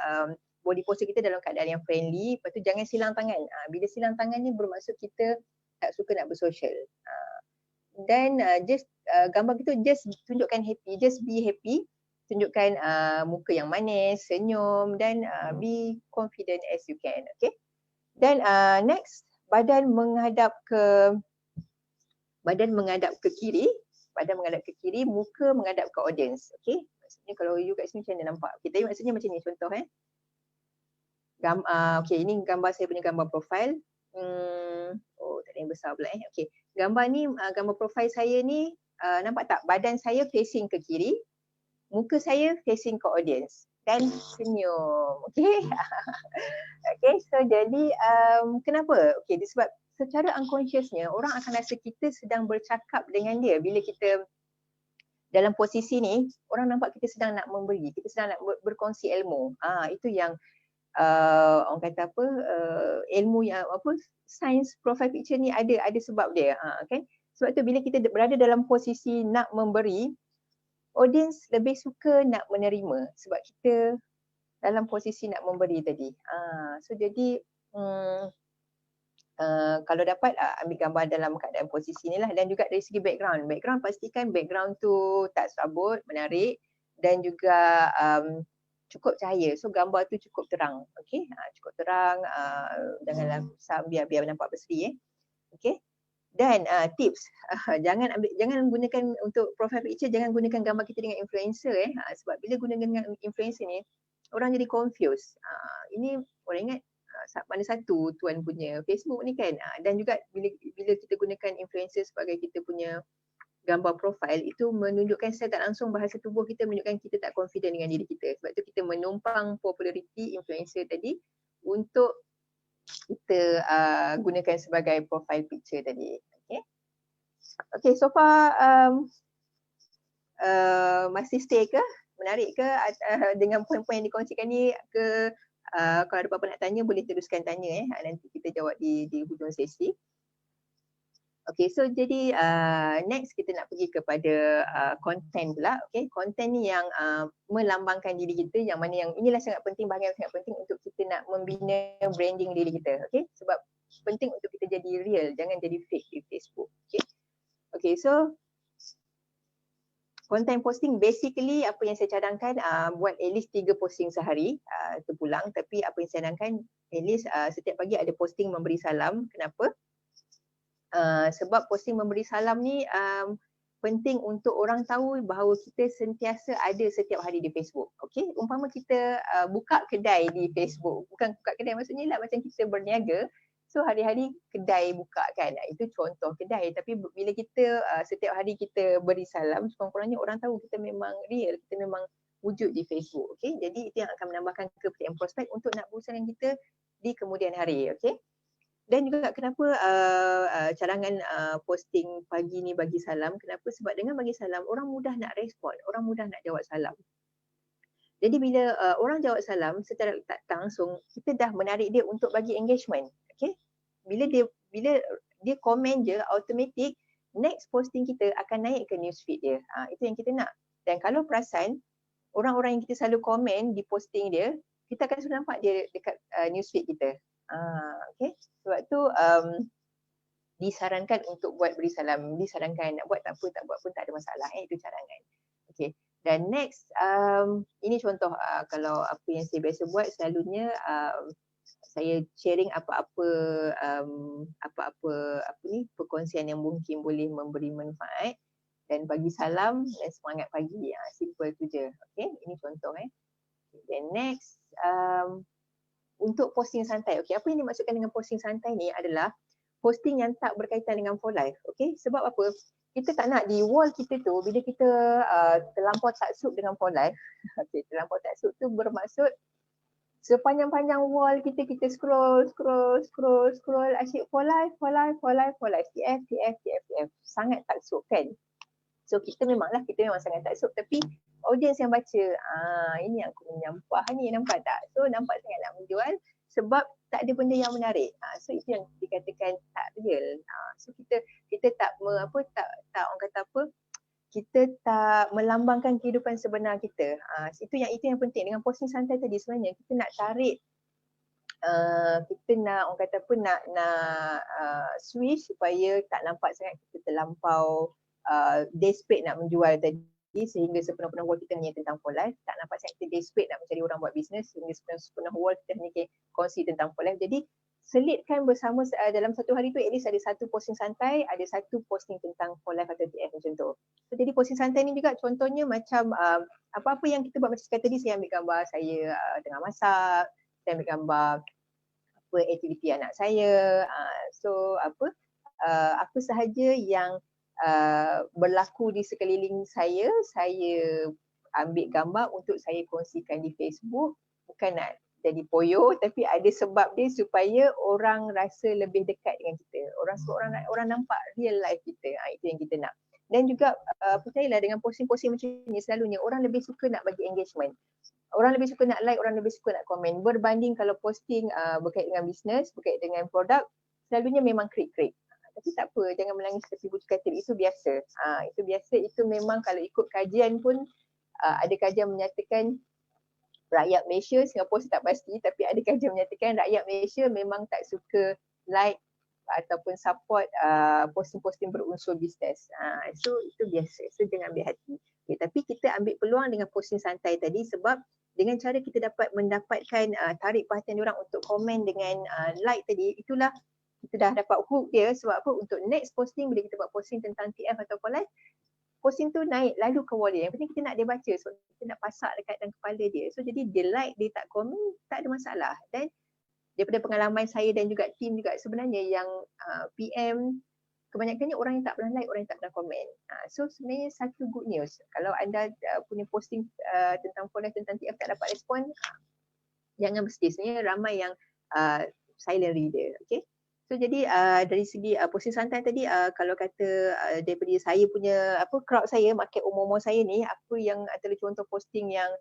body posture kita dalam keadaan yang friendly. Lepas tu jangan silang tangan. Bila silang tangan ni bermaksud kita tak suka nak bersosial. Dan gambar kita just tunjukkan happy, just be happy. Tunjukkan muka yang manis, senyum, dan be confident as you can. Okay. Dan next, badan menghadap ke kiri. Badan menghadap ke kiri, muka menghadap ke audience. Okay. Maksudnya kalau you kat sini macam mana nampak? Okay, tapi maksudnya macam ni contoh okay, ini gambar saya punya gambar profil. Oh, tak ada yang besar pula Okay. Gambar ni, gambar profil saya ni, nampak tak? Badan saya facing ke kiri, muka saya facing ke audience. Dan senyum. Okay. Okay, so jadi kenapa? Okay, disebab secara unconsciousnya orang akan rasa kita sedang bercakap dengan dia. Bila kita dalam posisi ni, orang nampak kita sedang nak memberi, kita sedang nak berkongsi ilmu. Itu yang orang kata ilmu yang sains profile picture ni ada sebab dia. Okay? Sebab tu bila kita berada dalam posisi nak memberi, audience lebih suka nak menerima sebab kita dalam posisi nak memberi tadi. So jadi kalau dapat ambil gambar dalam keadaan posisi ni lah. Dan juga dari segi background. Background, pastikan background tu tak serabut, menarik, dan juga cukup cahaya. So gambar tu cukup terang. Okay, cukup terang, janganlah biar nampak berseri. Okay. Dan tips, jangan gunakan untuk profile picture, jangan gunakan gambar kita dengan influencer sebab bila gunakan dengan influencer ni orang jadi confused. Ini orang ingat mana satu tuan punya Facebook ni kan. Dan juga bila kita gunakan influencer sebagai kita punya gambar profil, itu menunjukkan secara tak langsung bahasa tubuh kita menunjukkan kita tak confident dengan diri kita. Sebab tu kita menumpang populariti influencer tadi untuk kita gunakan sebagai profile picture tadi. Okay. Okay, so far masih stay ke? Menarik ke dengan poin-poin yang dikongsikan ni ke? Kalau ada apa-apa nak tanya boleh teruskan tanya nanti kita jawab di hujung sesi. Okay, so jadi next kita nak pergi kepada content pula. Okay, content ni yang melambangkan diri kita, yang mana yang inilah sangat penting, bahagian sangat penting untuk kita nak membina branding diri kita. Okay, sebab penting untuk kita jadi real, jangan jadi fake di Facebook. Okay, okay, so content posting basically apa yang saya cadangkan buat at least 3 posting sehari terpulang. Tapi apa yang saya cadangkan at least setiap pagi ada posting memberi salam. Kenapa? Sebab posting memberi salam ni penting untuk orang tahu bahawa kita sentiasa ada setiap hari di Facebook. Okay, umpama kita buka kedai di Facebook, bukan buka kedai maksudnya lah macam kita berniaga. So hari-hari kedai buka kan, itu contoh kedai. Tapi bila kita setiap hari kita beri salam, sekurang-kurangnya orang tahu kita memang real, kita memang wujud di Facebook. Okay, jadi itu yang akan menambahkan kepercayaan prospek untuk nak berusaha dengan kita di kemudian hari. Okay. Dan juga kenapa cadangan posting pagi ni bagi salam, kenapa? Sebab dengan bagi salam, orang mudah nak respon, orang mudah nak jawab salam. Jadi bila orang jawab salam secara tak langsung, kita dah menarik dia untuk bagi engagement. Okay? Bila dia komen je, automatic next posting kita akan naik ke newsfeed dia. Itu yang kita nak. Dan kalau perasan, orang-orang yang kita selalu komen di posting dia, kita akan selalu nampak dia dekat newsfeed kita. Okay? Sebab tu disarankan untuk buat beri salam, disarankan nak buat tak apa, tak buat pun tak ada masalah. Itu cadangan. Okay. Dan next, ini contoh kalau apa yang saya biasa buat selalunya saya sharing apa-apa perkongsian yang mungkin boleh memberi manfaat dan bagi salam dan semangat pagi. Simple tu je. Okay, ini contoh. Then next, untuk posting santai. Okey, apa yang dimaksudkan dengan posting santai ni adalah posting yang tak berkaitan dengan for life. Okey, sebab apa? Kita tak nak di wall kita tu bila kita terlampau taksub dengan for life. Okey, terlampau taksub tu bermaksud sepanjang-panjang wall kita scroll asyik for life, TF, sangat taksub kan. So kita memang sangat taksub, tapi audience yang baca, ini yang aku menyampah ni, nampak tak? So nampak sangat nak menjual sebab tak ada benda yang menarik. So itu yang dikatakan tak real. So kita tak orang kata apa? Kita tak melambangkan kehidupan sebenar kita. Itu yang penting dengan posting santai tadi. Sebenarnya kita nak tarik, kita nak orang kata apa, nak switch supaya tak nampak sangat kita terlampau desperate nak menjual tadi, sehingga sepenuh-penuh wall kita hanya tentang for life. Tak nampak sangat kita desperate nak mencari orang buat bisnes sehingga sepenuh wall kita hanya kongsi tentang for life. Jadi selitkan bersama dalam satu hari tu at least ada satu posting santai, ada satu posting tentang for life atau TF macam tu. So, jadi posting santai ni juga contohnya macam apa-apa yang kita buat, macam sekali tadi saya ambil gambar saya tengah masak, saya ambil gambar apa aktiviti anak saya. So apa sahaja yang berlaku di sekeliling saya ambil gambar untuk saya kongsikan di Facebook. Bukan nak jadi poyo, tapi ada sebab dia supaya orang rasa lebih dekat dengan kita. Orang nampak real life kita. Itu yang kita nak. Dan juga percayalah dengan posting-posting macam ni selalunya orang lebih suka nak bagi engagement. Orang lebih suka nak like, orang lebih suka nak komen. Berbanding kalau posting berkait dengan bisnes, berkait dengan produk, selalunya memang krik-krik. Tapi tak apa, jangan menangis tepi bucu katil. Itu biasa. Itu biasa. Itu memang kalau ikut kajian pun ada kajian menyatakan rakyat Malaysia, Singapura saya tak pasti, tapi ada kajian menyatakan rakyat Malaysia memang tak suka like ataupun support posting-posting berunsur bisnes. So itu biasa. So jangan ambil hati. Okay, tapi kita ambil peluang dengan posting santai tadi sebab dengan cara kita dapat mendapatkan tarik perhatian orang untuk komen dengan like tadi, itulah kita dah dapat hook dia. Sebab apa? Untuk next posting, bila kita buat posting tentang TF atau live, posting tu naik lalu ke wall dia. Yang penting kita nak dia baca. So kita nak pasak dekat dalam kepala dia. So jadi dia like, dia tak komen, tak ada masalah. Dan daripada pengalaman saya dan juga tim juga, sebenarnya yang PM kebanyakannya orang yang tak pernah like, orang yang tak pernah komen. So sebenarnya satu good news. Kalau anda punya posting tentang follow tentang TF tak dapat respon, jangan bersedih. Sebenarnya ramai yang silent reader. Okay. So jadi dari segi posting santai tadi, kalau kata daripada saya punya crowd saya, market umur-umur saya ni, apa yang antara contoh posting yang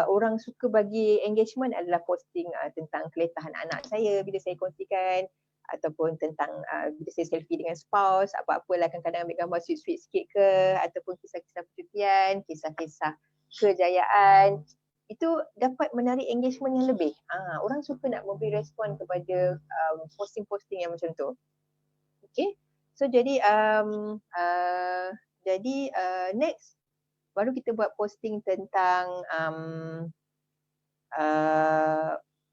orang suka bagi engagement adalah posting tentang keletahan anak saya bila saya kongsikan, ataupun tentang bila saya selfie dengan spouse, apa-apalah, kadang-kadang ambil gambar sweet-sweet sikit ke, ataupun kisah-kisah percutian, kisah-kisah kejayaan. Itu dapat menarik engagement yang lebih. Orang suka nak memberi respon kepada posting-posting yang macam tu. Okay. So jadi next baru kita buat posting tentang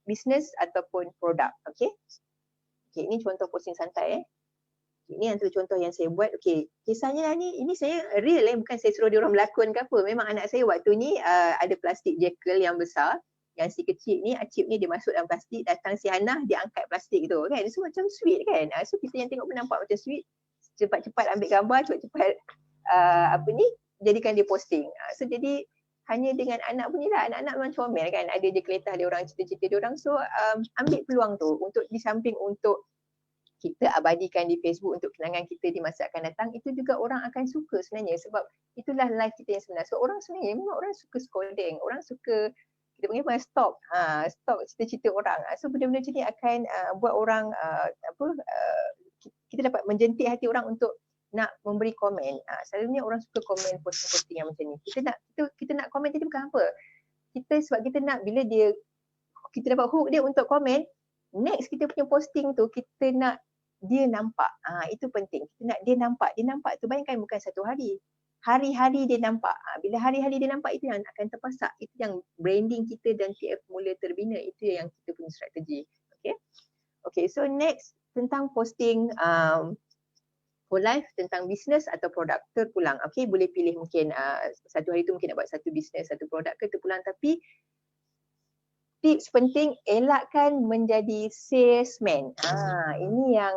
business ataupun produk. Okay. Okay, ini contoh posting santai. Ini antara contoh yang saya buat. Okey, kisahnya ini saya real bukan saya suruh dia orang berlakon ke apa. Memang anak saya waktu ni ada plastik jekyll yang besar. Yang si kecil ni, Acip ni dia masuk dalam plastik, datang si Hannah dia angkat plastik tu kan. So macam sweet kan. So kita yang tengok pun nampak macam sweet. Cepat-cepat ambil gambar, cepat-cepat jadikan dia posting. So jadi hanya dengan anak pun lah, anak-anak memang comel kan. Ada je keletah dia orang, cerita-cerita dia orang. So ambil peluang tu untuk di samping untuk kita abadikan di Facebook untuk kenangan kita di masa akan datang, itu juga orang akan suka sebenarnya sebab itulah life kita yang sebenar. So orang sebenarnya memang orang suka scrolling, orang suka kita panggil stalk cerita-cerita orang. So benda-benda macam ni akan buat orang kita dapat menjentik hati orang untuk nak memberi komen. Selalunya orang suka komen posting-posting yang macam ni. Kita nak komen tadi bukan apa. Sebab kita nak bila kita dapat hook dia untuk komen, next kita punya posting tu kita nak dia nampak. Itu penting. Kita nak dia nampak. Dia nampak tu bayangkan bukan satu hari. Hari-hari dia nampak. Bila hari-hari dia nampak, itu yang akan terpasak. Itu yang branding kita dan TF mula terbina. Itu yang kita punya strategi. Okay, so next tentang posting for life tentang bisnes atau produk terpulang. Okay, boleh pilih mungkin satu hari tu mungkin nak buat satu bisnes, satu produk ke terpulang, tapi tips penting, elakkan menjadi salesman. Ini yang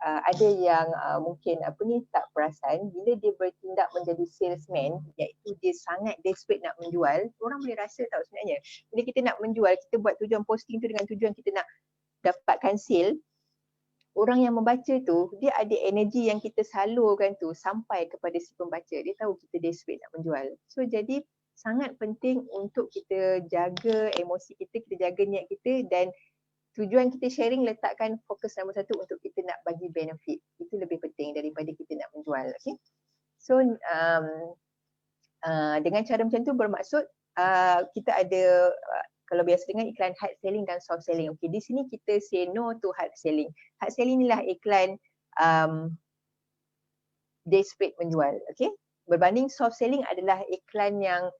ada yang mungkin tak perasan, bila dia bertindak menjadi salesman, iaitu dia sangat desperate nak menjual. Orang boleh rasa tahu sebenarnya, bila kita nak menjual, kita buat tujuan posting tu dengan tujuan kita nak dapatkan sale. Orang yang membaca tu, dia ada energi yang kita salurkan tu sampai kepada si pembaca. Dia tahu kita desperate nak menjual. So jadi sangat penting untuk kita jaga emosi kita jaga niat kita, dan tujuan kita sharing letakkan fokus nombor satu untuk kita nak bagi benefit. Itu lebih penting daripada kita nak menjual. Okay? So dengan cara macam tu bermaksud kita ada kalau biasa dengan iklan hard selling dan soft selling. Okay, di sini kita say no to hard selling. Hard selling inilah iklan desperate menjual. Okay, berbanding soft selling adalah iklan yang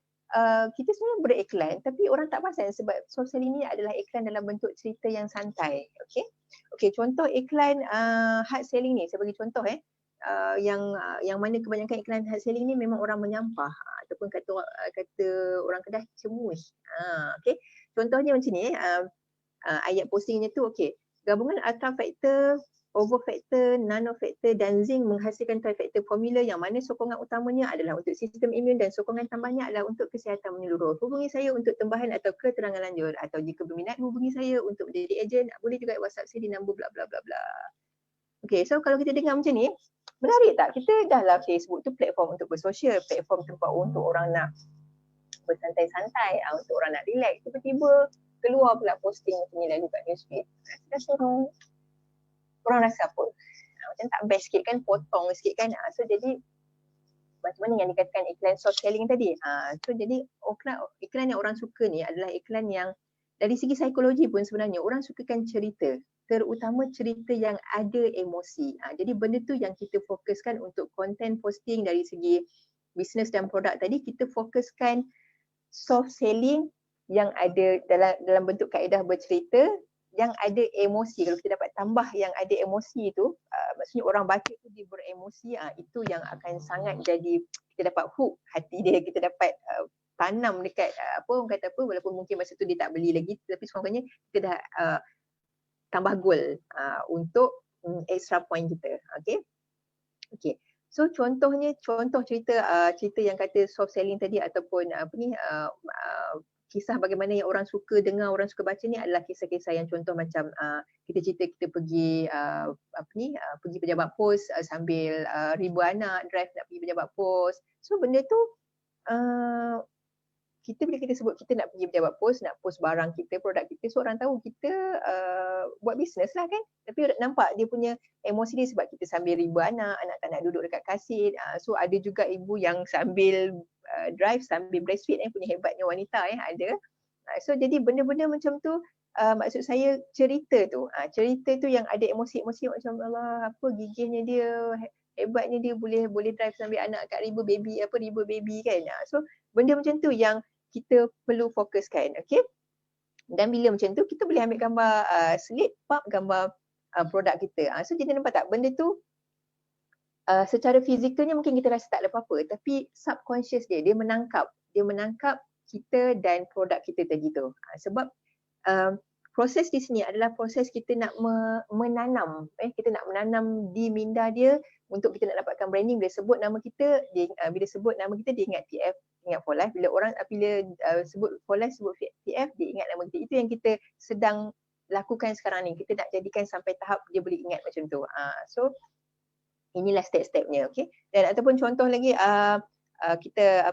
kita sebenarnya beriklan tapi orang tak perasan sebab soft selling ni adalah iklan dalam bentuk cerita yang santai. Okay, contoh iklan hard selling ni, saya bagi contoh yang mana kebanyakan iklan hard selling ni memang orang menyampah ataupun kata orang Kedah cemuih. Okay, contohnya macam ni ayat postingnya tu, okay, gabungan ultra factor, over factor, nano factor dan zinc menghasilkan trifactor formula yang mana sokongan utamanya adalah untuk sistem imun dan sokongan tambahnya adalah untuk kesihatan menyeluruh. Hubungi saya untuk tambahan atau keterangan lanjut, atau jika berminat hubungi saya untuk menjadi ejen. Boleh juga WhatsApp saya di nombor bla bla bla bla. Okay, so kalau kita dengar macam ni, menarik tak? Kita dah lah Facebook tu platform untuk bersosial, platform tempat untuk orang nak bersantai-santai, untuk orang nak relax. Tiba-tiba keluar pula posting macam ni lalu kat newsfeed. Kita suruh orang rasa apa? Macam tak best sikit kan, potong sikit kan. So jadi macam mana yang dikatakan iklan soft selling tadi. So jadi iklan yang orang suka ni adalah iklan yang dari segi psikologi pun sebenarnya orang sukakan cerita, terutama cerita yang ada emosi. Jadi benda tu yang kita fokuskan untuk content posting. Dari segi bisnes dan produk tadi, kita fokuskan soft selling yang ada dalam bentuk kaedah bercerita yang ada emosi. Kalau kita dapat tambah yang ada emosi tu, maksudnya orang baca tu dia beremosi, itu yang akan sangat jadi, kita dapat hook hati dia, kita dapat tanam dekat orang kata apa, walaupun mungkin masa tu dia tak beli lagi, tapi sekurang-kurangnya kita dah tambah goal untuk extra point kita. Okay. So contoh cerita yang kata soft selling tadi ataupun kisah bagaimana yang orang suka dengar, orang suka baca ni adalah kisah-kisah yang contoh macam kita cerita kita pergi pergi pejabat pos sambil ribu anak drive nak pergi pejabat pos. So benda tu bila kita sebut kita nak pergi pejabat pos, nak post barang kita, produk kita, so orang tahu kita buat bisnes lah kan. Tapi nampak dia punya emosi dia sebab kita sambil ribu anak tak nak duduk dekat kasit. So ada juga ibu yang sambil drive sambil breastfeed, punya hebatnya wanita ada. So jadi benda-benda macam tu, maksud saya cerita tu yang ada emosi-emosi macam Allah apa gigihnya dia, hebatnya dia boleh drive sambil anak kat ribu baby kan. So benda macam tu yang kita perlu fokuskan. Okay, dan bila macam tu kita boleh ambil gambar slide gambar produk kita. So jadi nampak tak benda tu secara fizikalnya mungkin kita rasa tak ada apa-apa, tapi subconscious dia menangkap kita dan produk kita tadi tu. Sebab proses di sini adalah proses kita nak menanam, kita nak menanam di minda dia untuk kita nak dapatkan branding. Bila sebut nama kita, dia ingat TF, ingat for life. Bila sebut for life, sebut TF, dia ingat nama kita. Itu yang kita sedang lakukan sekarang ni. Kita nak jadikan sampai tahap dia boleh ingat macam tu. So inilah step-stepnya. Okay, dan ataupun contoh lagi kita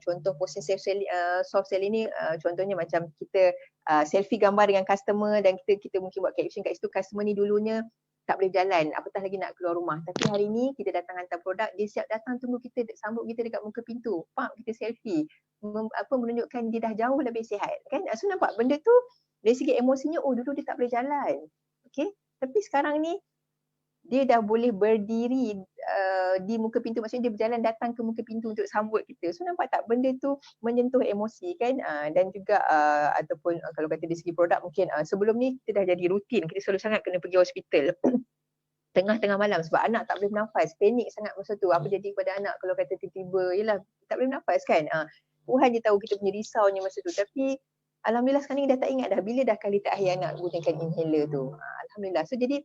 contoh posting soft selling ni, contohnya macam kita selfie gambar dengan customer dan kita mungkin buat caption kat situ, customer ni dulunya tak boleh jalan, apatah lagi nak keluar rumah, tapi hari ni kita datang hantar produk, dia siap datang tunggu kita, sambut kita dekat muka pintu, kita selfie, menunjukkan dia dah jauh lebih sihat kan. So nampak benda tu dari segi emosinya, dulu dia tak boleh jalan, okay, tapi sekarang ni dia dah boleh berdiri di muka pintu, maksudnya dia berjalan datang ke muka pintu untuk sambut kita. So nampak tak benda tu menyentuh emosi kan. Dan juga ataupun kalau kata dari segi produk, mungkin sebelum ni kita dah jadi rutin, kita selalu sangat kena pergi hospital tengah-tengah malam sebab anak tak boleh bernafas, panik sangat masa tu, apa jadi kepada anak kalau kata tiba-tiba, yelah tak boleh bernafas kan. Tuhan je tahu kita punya risaunya masa tu. Tapi alhamdulillah sekarang ni dah tak ingat dah bila dah kali terakhir nak gunakan inhaler tu. Alhamdulillah. So jadi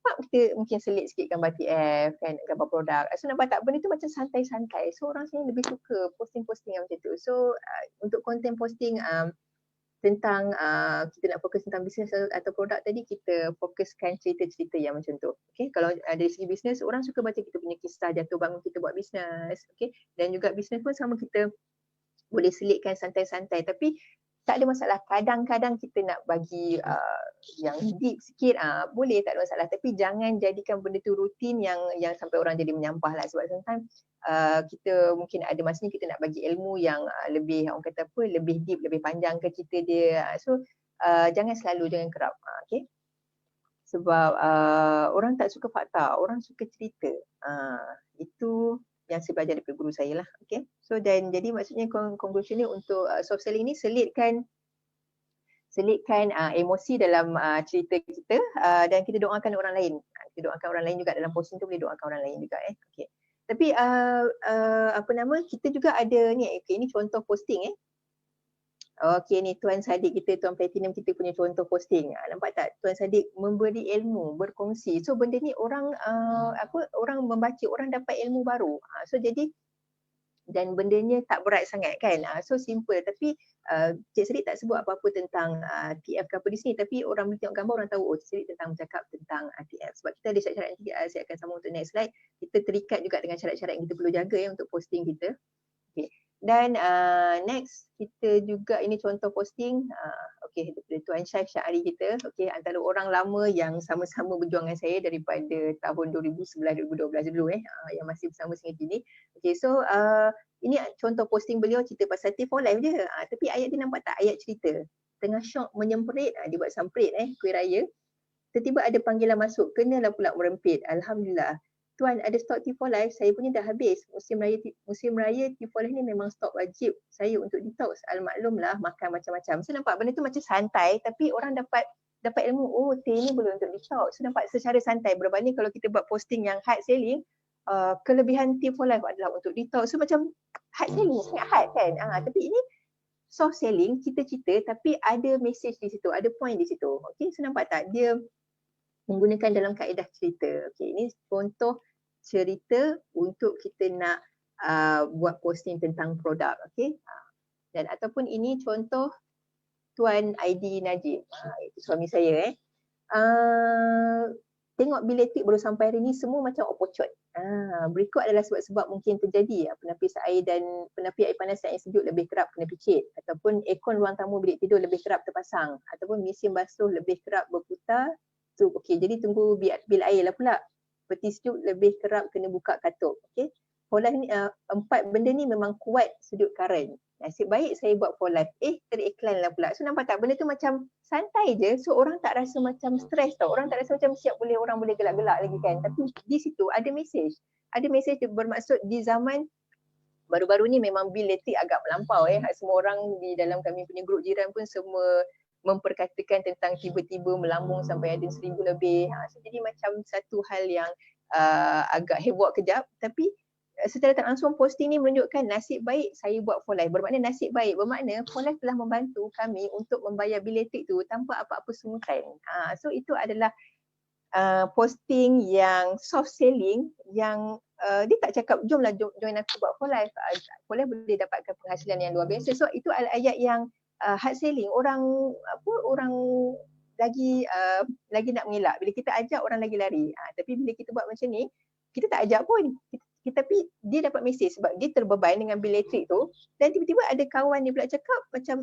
mak kita mungkin selit sikit gambar TF kan, gambar produk. So nampak tak benda tu macam santai-santai. So orang sini lebih suka posting-posting yang macam tu. So untuk content posting tentang kita nak fokus tentang bisnes atau produk tadi, kita fokuskan cerita-cerita yang macam tu. Okay, kalau dari segi bisnes, orang suka baca kita punya kisah jatuh bangun kita buat bisnes. Okay, dan juga bisnes pun sama, kita boleh selitkan santai-santai, tapi tak ada masalah. Kadang-kadang kita nak bagi yang deep sikit, boleh, tak ada masalah. Tapi jangan jadikan benda tu rutin yang sampai orang jadi menyampah lah. Sebab sometimes kita mungkin ada masanya kita nak bagi ilmu yang lebih, orang kata apa, lebih deep, lebih panjang ke cerita dia. So jangan selalu, jangan kerap. Okay. Sebab orang tak suka fakta, orang suka cerita. Itu yang saya belajar daripada guru saya lah. Okay. So dan jadi maksudnya conclusion ni untuk soft selling ni, selitkan emosi dalam cerita kita, dan kita doakan orang lain. Kita doakan orang lain juga dalam posting tu, boleh doakan orang lain juga. Okay. Tapi kita juga ada ni, okay, ini contoh posting. Okey, ni Tuan Sadiq kita, Tuan Platinum kita punya contoh posting. Nampak tak? Tuan Sadiq memberi ilmu, berkongsi. So benda ni orang orang membaca, orang dapat ilmu baru. So jadi, dan bendanya tak berat sangat kan. So simple, tapi Cik Sadiq tak sebut apa-apa tentang TF ke apa di sini, tapi orang bila tengok gambar orang tahu Cik Sadiq tentang bercakap tentang TF. Sebab kita ada syarat-syarat nanti, saya akan sambung untuk next slide. Kita terikat juga dengan syarat-syarat yang kita perlu jaga untuk posting kita. Okay. Dan next kita juga, ini contoh posting, okay, daripada Tuan Syaf Syahri kita, okay, antara orang lama yang sama-sama berjuang dengan saya daripada tahun 2011-2012 dulu yang masih bersama sehingga kini. Okay, so ini contoh posting beliau, cerita pasal Tea for Life je, tapi ayat dia nampak tak, ayat cerita. Tengah syok menyemprit, dia buat samprit kuih raya, tiba-tiba ada panggilan masuk, kenalah pula merempit. Alhamdulillah. Tuan, ada stok Tea for Life? Saya punya dah habis. Musim raya Tea for Life ni memang stok wajib saya untuk detox. Al-maklumlah makan macam-macam. So nampak benda tu macam santai, tapi orang dapat ilmu, oh teh ni boleh untuk detox. So nampak secara santai, berbanding kalau kita buat posting yang hard selling, kelebihan Tea for Life adalah untuk detox. So macam hard selling, sangat hard kan. Tapi ini soft selling, cerita-cerita, tapi ada message di situ, ada point di situ. Okay, so nampak tak? Dia menggunakan dalam kaedah cerita. Okay, ini contoh cerita untuk kita nak buat posting tentang produk. Okay, dan ataupun ini contoh Tuan ID Najib, itu suami saya. Tengok biletik baru sampai hari ni semua macam opocot. Berikut adalah sebab-sebab mungkin terjadi penapis air panas dan air sejuk lebih kerap kena picit, ataupun aircon ruang tamu bilik tidur lebih kerap terpasang, ataupun mesin basuh lebih kerap berputar. So, okay, jadi tunggu bil air lah pula. Peti sejuk lebih kerap kena buka katuk. Okay. For life ni, 4 benda ni memang kuat sudut current. Nasib baik saya buat for life. Teriklan lah pula. So nampak tak, benda tu macam santai je. So orang tak rasa macam stres tau. Orang tak rasa macam siap orang boleh gelak-gelak lagi kan. Tapi di situ ada message. Ada message tu bermaksud di zaman baru-baru ni memang bil elektrik agak melampau. Semua orang di dalam kami punya grup jiran pun semua memperkatakan tentang tiba-tiba melambung sampai ada 1,000 lebih. So jadi macam satu hal yang agak heboh kejap, tapi secara tak langsung posting ni menunjukkan nasib baik saya buat for life. Bermakna nasib baik, bermakna for life telah membantu kami untuk membayar bil elektrik tu tanpa apa-apa sungutan. So itu adalah posting yang soft selling, yang dia tak cakap jomlah join aku buat for life. For life boleh dapatkan penghasilan yang luar biasa. So itu ayat yang hard selling. Orang lagi nak mengelak. Bila kita ajak orang lagi lari. Tapi bila kita buat macam ni, kita tak ajak pun. Tapi dia dapat mesej sebab dia terbeban dengan bil elektrik tu, dan tiba-tiba ada kawan dia pula cakap macam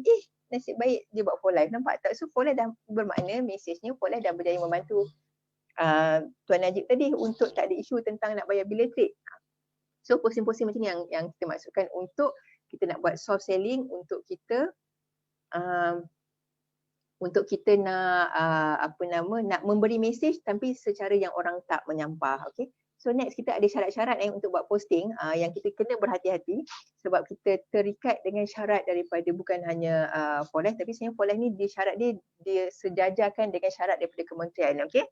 nasib baik dia buat for life. Nampak tak? So for life dah bermakna mesejnya for life dah berjaya membantu Tuan Najib tadi untuk tak ada isu tentang nak bayar bil elektrik. So posting-posting macam ni yang kita maksudkan untuk kita nak buat soft selling, untuk kita nak nak memberi mesej tapi secara yang orang tak menyampah. Okay. So next kita ada syarat-syarat untuk buat posting yang kita kena berhati-hati sebab kita terikat dengan syarat daripada bukan hanya for life, tapi sebenarnya for life ni dia syarat dia sejajarkan dengan syarat daripada kementerian. Okay.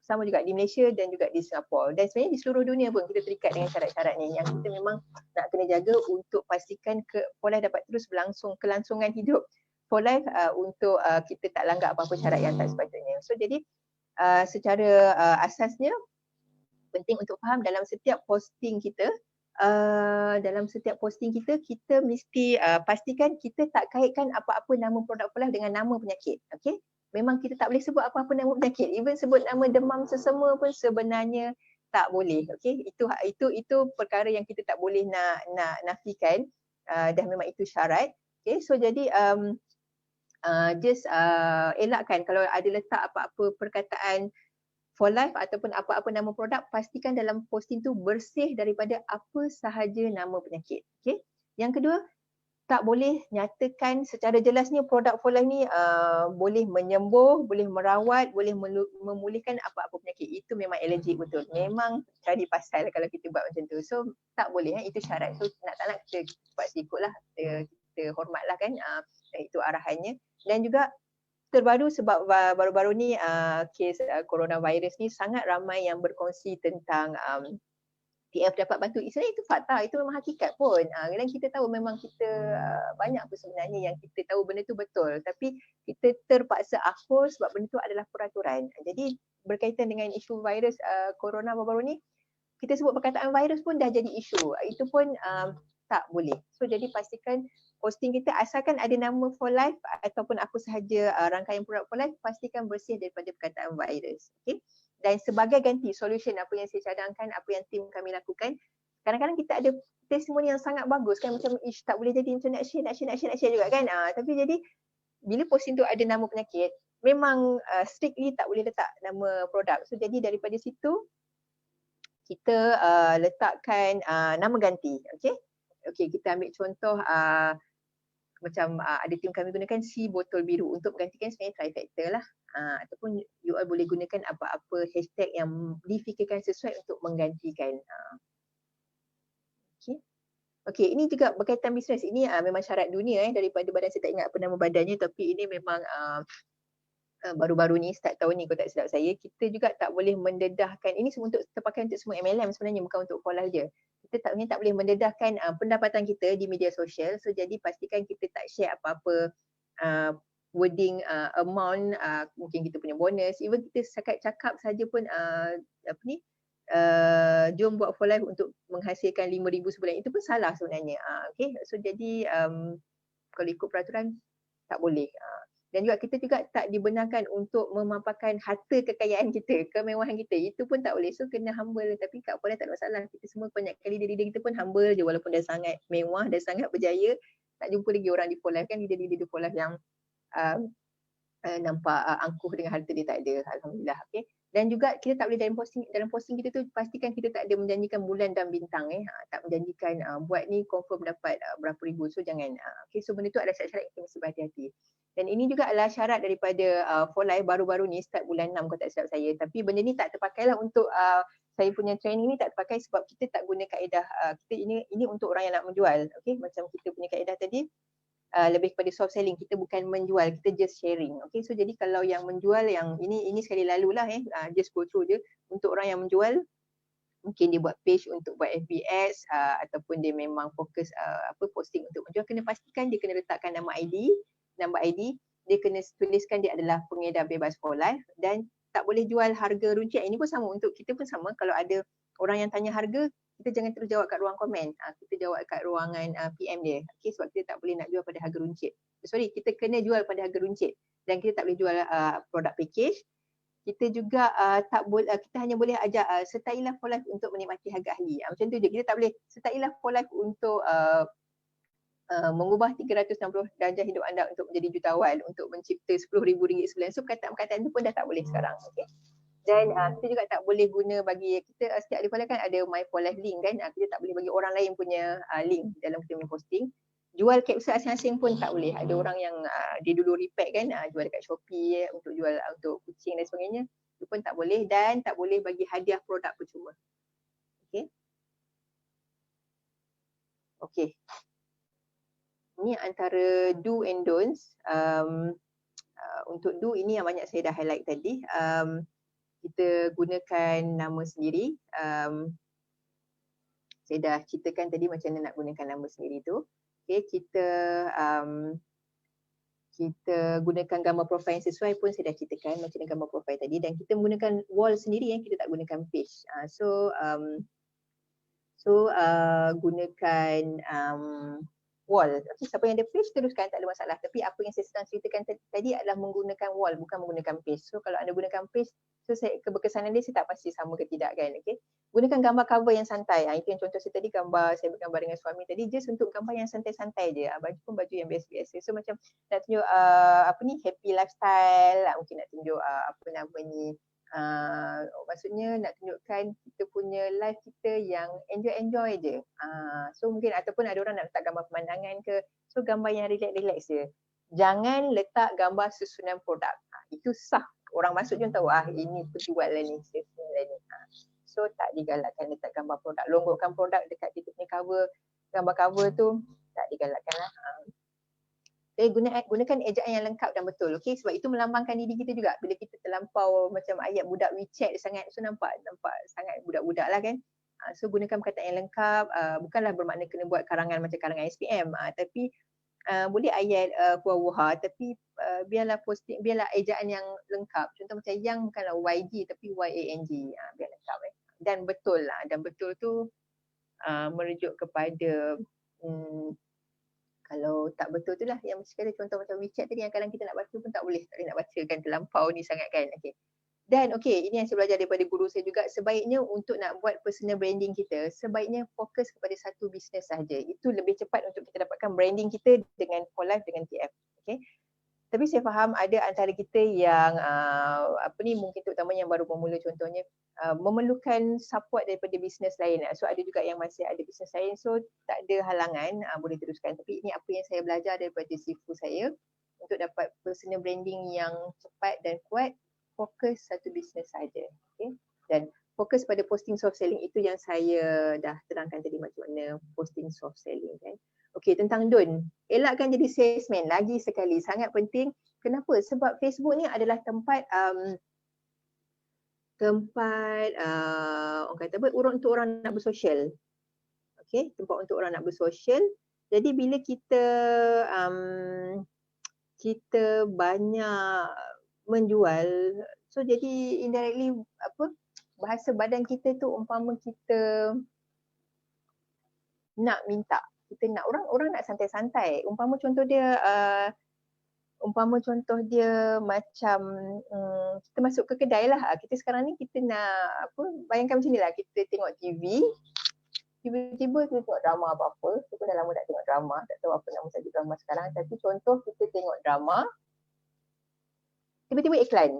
sama juga di Malaysia dan juga di Singapura. Dan sebenarnya di seluruh dunia pun kita terikat dengan syarat-syarat ni yang kita memang nak kena jaga untuk pastikan for life dapat terus berlangsung, kelangsungan hidup for life untuk kita tak langgar apa-apa syarat yang tak sepatutnya. So jadi secara asasnya penting untuk faham dalam setiap posting kita, kita mesti pastikan kita tak kaitkan apa-apa nama produk for life dengan nama penyakit. Okay? Memang kita tak boleh sebut apa-apa nama penyakit. Even sebut nama demam sesama pun sebenarnya tak boleh. Okay? Itu perkara yang kita tak boleh nak nafikan dan memang itu syarat. Okay? So jadi elakkan kalau ada letak apa-apa perkataan for life ataupun apa-apa nama produk, pastikan dalam posting tu bersih daripada apa sahaja nama penyakit. Okay? Yang kedua, tak boleh nyatakan secara jelasnya produk for life ni boleh menyembuh, boleh merawat, boleh memulihkan apa-apa penyakit. Itu memang allergic betul. Memang cari pasal kalau kita buat macam tu. So tak boleh, itu syarat. So nak tak nak kita pasti ikutlah, kita hormatlah kan, itu arahannya. Dan juga terbaru sebab baru-baru ni kes coronavirus ni sangat ramai yang berkongsi tentang TF dapat bantu. Sebenarnya itu fakta, itu memang hakikat pun. Dan kita tahu memang kita banyak pun sebenarnya yang kita tahu benda tu betul. Tapi kita terpaksa akur sebab benda tu adalah peraturan. Jadi berkaitan dengan isu virus corona baru-baru ni, kita sebut perkataan virus pun dah jadi isu. Itu pun tak boleh. So jadi pastikan posting kita asalkan ada nama for life ataupun apa sahaja rangkaian produk for life, pastikan bersih daripada perkataan virus. Okay? Dan sebagai ganti solution apa yang saya cadangkan, apa yang tim kami lakukan, kadang-kadang kita ada testimoni yang sangat bagus kan, macam ish tak boleh jadi macam nak share juga kan. Tapi jadi bila posting tu ada nama penyakit, memang strictly tak boleh letak nama produk. So jadi daripada situ kita letakkan nama ganti. Okay, kita ambil contoh macam ada tim kami gunakan C botol biru untuk menggantikan sebenarnya trifecta lah. Ataupun you all boleh gunakan apa-apa hashtag yang difikirkan sesuai untuk menggantikan. Okay, ini juga berkaitan bisnes. Ini memang syarat dunia daripada badan, saya tak ingat apa nama badannya, tapi ini memang baru-baru ni, start tahun ni kalau tak silap saya, kita juga tak boleh mendedahkan, ini semua untuk terpakai untuk semua MLM sebenarnya, bukan untuk Folah je. Kita tak boleh mendedahkan pendapatan kita di media sosial. So jadi pastikan kita tak share apa-apa wording amount, mungkin kita punya bonus, even kita sekat cakap saja pun jom buat for life untuk menghasilkan 5,000 sebulan, itu pun salah sebenarnya. Okay, so jadi kalau ikut peraturan tak boleh. Dan juga kita juga tak dibenarkan untuk memaparkan harta kekayaan kita, kemewahan kita. Itu pun tak boleh. So kena humble. Tapi kat Folah tak ada masalah. Kita semua banyak kali diri kita pun humble je walaupun dah sangat mewah, dah sangat berjaya. Tak jumpa lagi orang di Folah kan, diri di Folah yang nampak angkuh dengan harta dia tak ada. Alhamdulillah. Okay. Dan juga kita tak boleh dalam posting kita tu pastikan kita tak ada menjanjikan bulan dan bintang. Tak menjanjikan buat ni confirm dapat berapa ribu. So jangan. Okay, so benda tu ada syarat-syarat yang kita mesti berhati-hati. Dan ini juga adalah syarat daripada for life baru-baru ni, start bulan 6 kalau tak silap saya. Tapi benda ni tak terpakailah untuk saya punya training ni, tak terpakai sebab kita tak guna kaedah kita ini untuk orang yang nak menjual. Okay, macam kita punya kaedah tadi lebih kepada soft selling, kita bukan menjual, kita just sharing. Okay, so jadi kalau yang menjual, yang ini sekali lalu lah just go through je. Untuk orang yang menjual, mungkin dia buat page untuk buat FBS ataupun dia memang fokus posting untuk menjual, kena pastikan dia kena letakkan nama ID, dia kena tuliskan dia adalah pengedar bebas for life dan tak boleh jual harga runcit. Ini pun sama, untuk kita pun sama. Kalau ada orang yang tanya harga, kita jangan terus jawab kat ruang komen. Kita jawab kat ruangan PM dia. Okay, sebab kita tak boleh nak jual pada harga runcit. Kita kena jual pada harga runcit dan kita tak boleh jual produk package. Kita juga tak boleh, kita hanya boleh ajak sertailah for life untuk menikmati harga ahli. Macam tu je. Kita tak boleh sertailah for life untuk mengubah 360 darjah hidup anda untuk menjadi jutawan, untuk mencipta RM10,000 sebulan. So perkataan-perkataan tu pun dah tak boleh sekarang. Okay? Dan kita juga tak boleh guna bagi, kita setiap ada kan ada my for life link kan, kita tak boleh bagi orang lain punya link dalam kita punya posting. Jual kapsul asing-asing pun tak boleh. Ada orang yang dia dulu repack kan, jual dekat Shopee untuk jual untuk kucing dan sebagainya. Itu pun tak boleh, dan tak boleh bagi hadiah produk percuma. Okay. Okay. Ini antara do and don'ts. Untuk do ini yang banyak saya dah highlight tadi. kita gunakan nama sendiri. Saya dah ceritakan tadi macam mana nak gunakan nama sendiri tu. Okay, kita gunakan gambar profil yang sesuai pun saya dah ceritakan macam mana gambar profil tadi, dan kita menggunakan wall sendiri yang kita tak gunakan page. Gunakan wall. Okay, siapa yang ada page teruskan, tak ada masalah. Tapi apa yang saya sedang ceritakan tadi adalah menggunakan wall, bukan menggunakan page. So kalau anda gunakan page, so keberkesanan dia saya tak pasti sama ke tidak kan. Okay. Gunakan gambar cover yang santai. Itu yang contoh saya tadi, saya bergambar dengan suami tadi, just untuk gambar yang santai-santai je. Baju pun baju yang biasa-biasa. So macam nak tunjuk happy lifestyle, mungkin nak tunjuk maksudnya nak tunjukkan kita punya life kita yang enjoy je. So mungkin ataupun ada orang nak letak gambar pemandangan ke, so gambar yang relax je. Jangan letak gambar susunan produk. Itu sah. Orang masuk je tahu ini penjual lah ni, salesman lah ni. So tak digalakkan letak gambar produk. Longgokkan produk dekat kita punya cover, gambar cover tu tak digalakkan lah. Gunakan ejaan yang lengkap dan betul. Okay? Sebab itu melambangkan diri kita juga. Bila kita terlampau macam ayat budak WeChat sangat, so nampak sangat budak-budak lah kan. So gunakan perkataan yang lengkap. Bukanlah bermakna kena buat karangan macam karangan SPM. Tapi boleh ayat buah-buah, tapi biarlah ejaan yang lengkap. Contoh macam yang bukanlah YG tapi YANG. Biar lengkap. Dan betul lah. Dan betul tu merujuk kepada kalau tak betul tu lah yang sekali contoh macam WeChat tadi yang kadang kita nak baca pun tak boleh nak baca kan, terlampau ni sangat kan. Okay. Dan ini yang saya belajar daripada guru saya juga, sebaiknya untuk nak buat personal branding kita, sebaiknya fokus kepada satu bisnes sahaja. Itu lebih cepat untuk kita dapatkan branding kita dengan Whole Life, dengan TF. Okay. Tapi saya faham ada antara kita yang mungkin terutama yang baru memula contohnya, memerlukan support daripada bisnes lain. So ada juga yang masih ada bisnes lain, so tak ada halangan, boleh teruskan. Tapi ini apa yang saya belajar daripada sifu saya untuk dapat personal branding yang cepat dan kuat, fokus satu bisnes saja. Okay? Dan fokus pada posting soft selling, itu yang saya dah terangkan tadi macam mana posting soft selling kan. Okey, tentang Don. Elakkan jadi salesman lagi sekali, sangat penting. Kenapa? Sebab Facebook ni adalah tempat orang kata apa, untuk orang nak bersosial. Okey, tempat untuk orang nak bersosial. Jadi bila kita banyak menjual, so jadi indirectly bahasa badan kita tu umpama kita nak minta, kita nak orang nak santai-santai. Umpama contoh dia macam kita masuk ke kedai lah. Kita sekarang ni kita nak bayangkan macam ni lah, kita tengok TV, tiba-tiba kita tengok drama apa-apa. Kita dah lama tak tengok drama, tak tahu apa nama saja drama sekarang. Tapi contoh kita tengok drama, tiba-tiba iklan.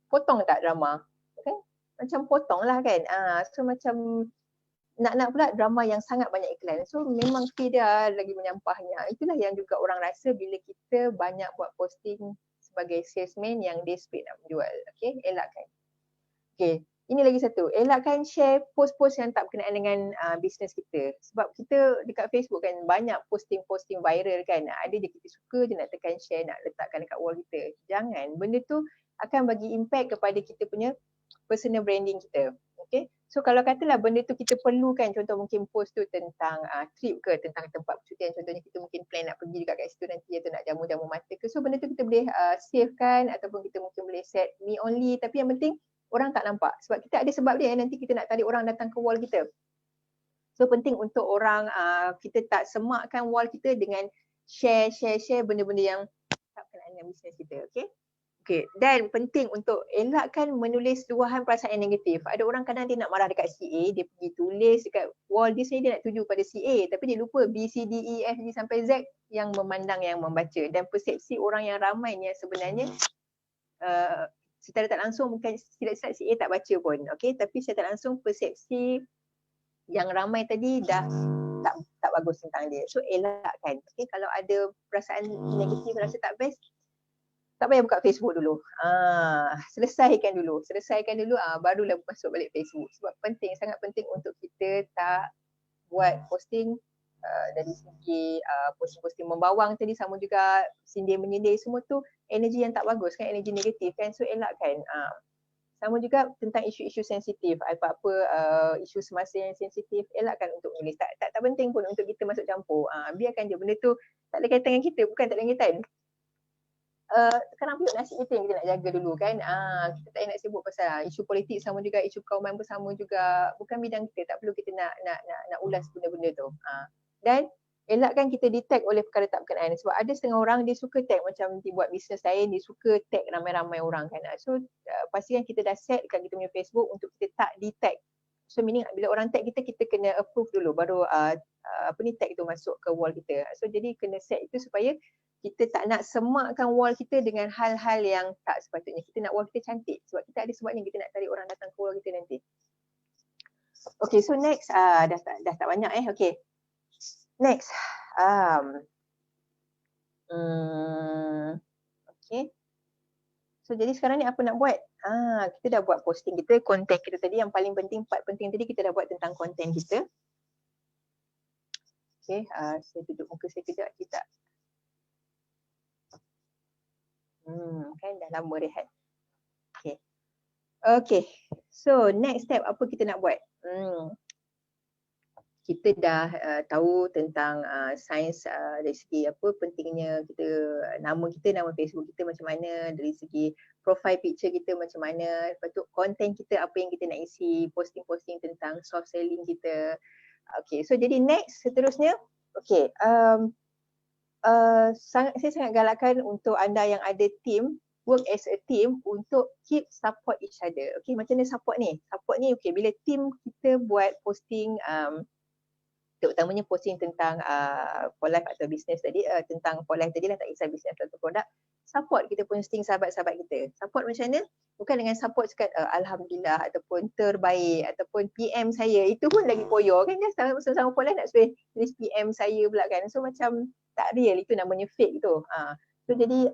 Potong tak drama? Okay? Macam potong lah kan. So macam nak pula drama yang sangat banyak iklan. So memang tidak lagi menyampahnya. Itulah yang juga orang rasa bila kita banyak buat posting sebagai salesman yang desperate nak menjual. Okay, elakkan. Okay, ini lagi satu. Elakkan share post-post yang tak berkenaan dengan bisnes kita. Sebab kita dekat Facebook kan banyak posting-posting viral kan. Ada je kita suka je nak tekan share, nak letakkan dekat wall kita. Jangan. Benda tu akan bagi impact kepada kita punya personal branding kita. Okay. So kalau katalah benda tu kita perlukan, contoh mungkin post tu tentang trip ke, tentang tempat percutian, contohnya kita mungkin plan nak pergi dekat situ nanti atau nak jamu-jamu mata ke. So benda tu kita boleh save kan, ataupun kita mungkin boleh set me only, tapi yang penting orang tak nampak. Sebab kita ada sebab dia, nanti kita nak tarik orang datang ke wall kita. So penting untuk orang, kita tak semakkan wall kita dengan share benda-benda yang tak berkenaan dengan bisnes kita. Okay. Okay, dan penting untuk elakkan menulis luahan perasaan yang negatif. Ada orang kadang dia nak marah dekat CA, dia pergi tulis dekat wall dia sendiri, dia nak tuju pada CA, tapi dia lupa B, C, D, E, F, G sampai Z yang memandang, yang membaca. Dan persepsi orang yang ramai ni sebenarnya secara tak langsung, mungkin silap-silap CA tak baca pun, okay? Tapi secara tak langsung persepsi yang ramai tadi dah tak bagus tentang dia. So elakkan. Okay, kalau ada perasaan negatif, rasa tak best, tak payah buka Facebook dulu. Selesaikan dulu, barulah masuk balik Facebook. Sebab penting, sangat penting untuk kita tak buat posting dari segi posting-posting membawang tadi, sama juga sindir menyindir, semua tu energi yang tak bagus kan, energi negatif kan. So elakkan. Sama juga tentang isu-isu sensitif, apa-apa isu semasa yang sensitif, elakkan untuk menulis. Tak penting pun untuk kita masuk campur. Biarkan je benda tu tak ada kaitan dengan kita, bukan tak ada kaitan. Sekarang periuk nasi kita yang kita nak jaga dulu kan. Kita tak payah nak sibuk pasal isu politik, sama juga isu kauman bersama juga. Bukan bidang kita, tak perlu kita nak ulas benda-benda tu. Dan elakkan kita di-tag oleh perkara tak berkenaan. Sebab ada setengah orang dia suka tag, macam dia buat bisnes lain, dia suka tag ramai-ramai orang kan. So pastikan kita dah set kat kita punya Facebook untuk kita tak di-tag. So meaning bila orang tag kita, kita kena approve dulu baru tag tu masuk ke wall kita. So jadi kena set itu supaya kita tak nak semakkan wall kita dengan hal-hal yang tak sepatutnya. Kita nak wall kita cantik sebab kita ada sebabnya kita nak tarik orang datang ke wall kita nanti. Okay, so next, dah tak banyak okay. Next, okay. So jadi sekarang ni apa nak buat? Kita dah buat posting kita, konten kita tadi yang paling penting, part penting tadi kita dah buat tentang konten kita. Okay, saya tutup muka saya kejap, kita kan dah lama rehat. Okay. Okay, so next step apa kita nak buat? Kita dah tahu tentang sains dari segi apa pentingnya kita, nama Facebook kita macam mana, dari segi profile picture kita macam mana, lepas tu konten kita apa yang kita nak isi, posting-posting tentang soft selling kita. Okay, so jadi next seterusnya, okay, saya sangat galakkan untuk anda yang ada team, work as a team untuk keep support each other. Okay, macam mana support ni? Support ni okay, bila team kita buat posting, terutamanya posting tentang for life atau business tadi, tentang for life tadi lah, tak kisah business atau produk, support kita posting sahabat-sahabat kita. Support macam mana? Bukan dengan support cakap Alhamdulillah ataupun terbaik ataupun PM saya, itu pun lagi poyo kan, sama-sama for life nak suruh tulis PM saya pula kan. So macam tak real, itu namanya fake tu. So jadi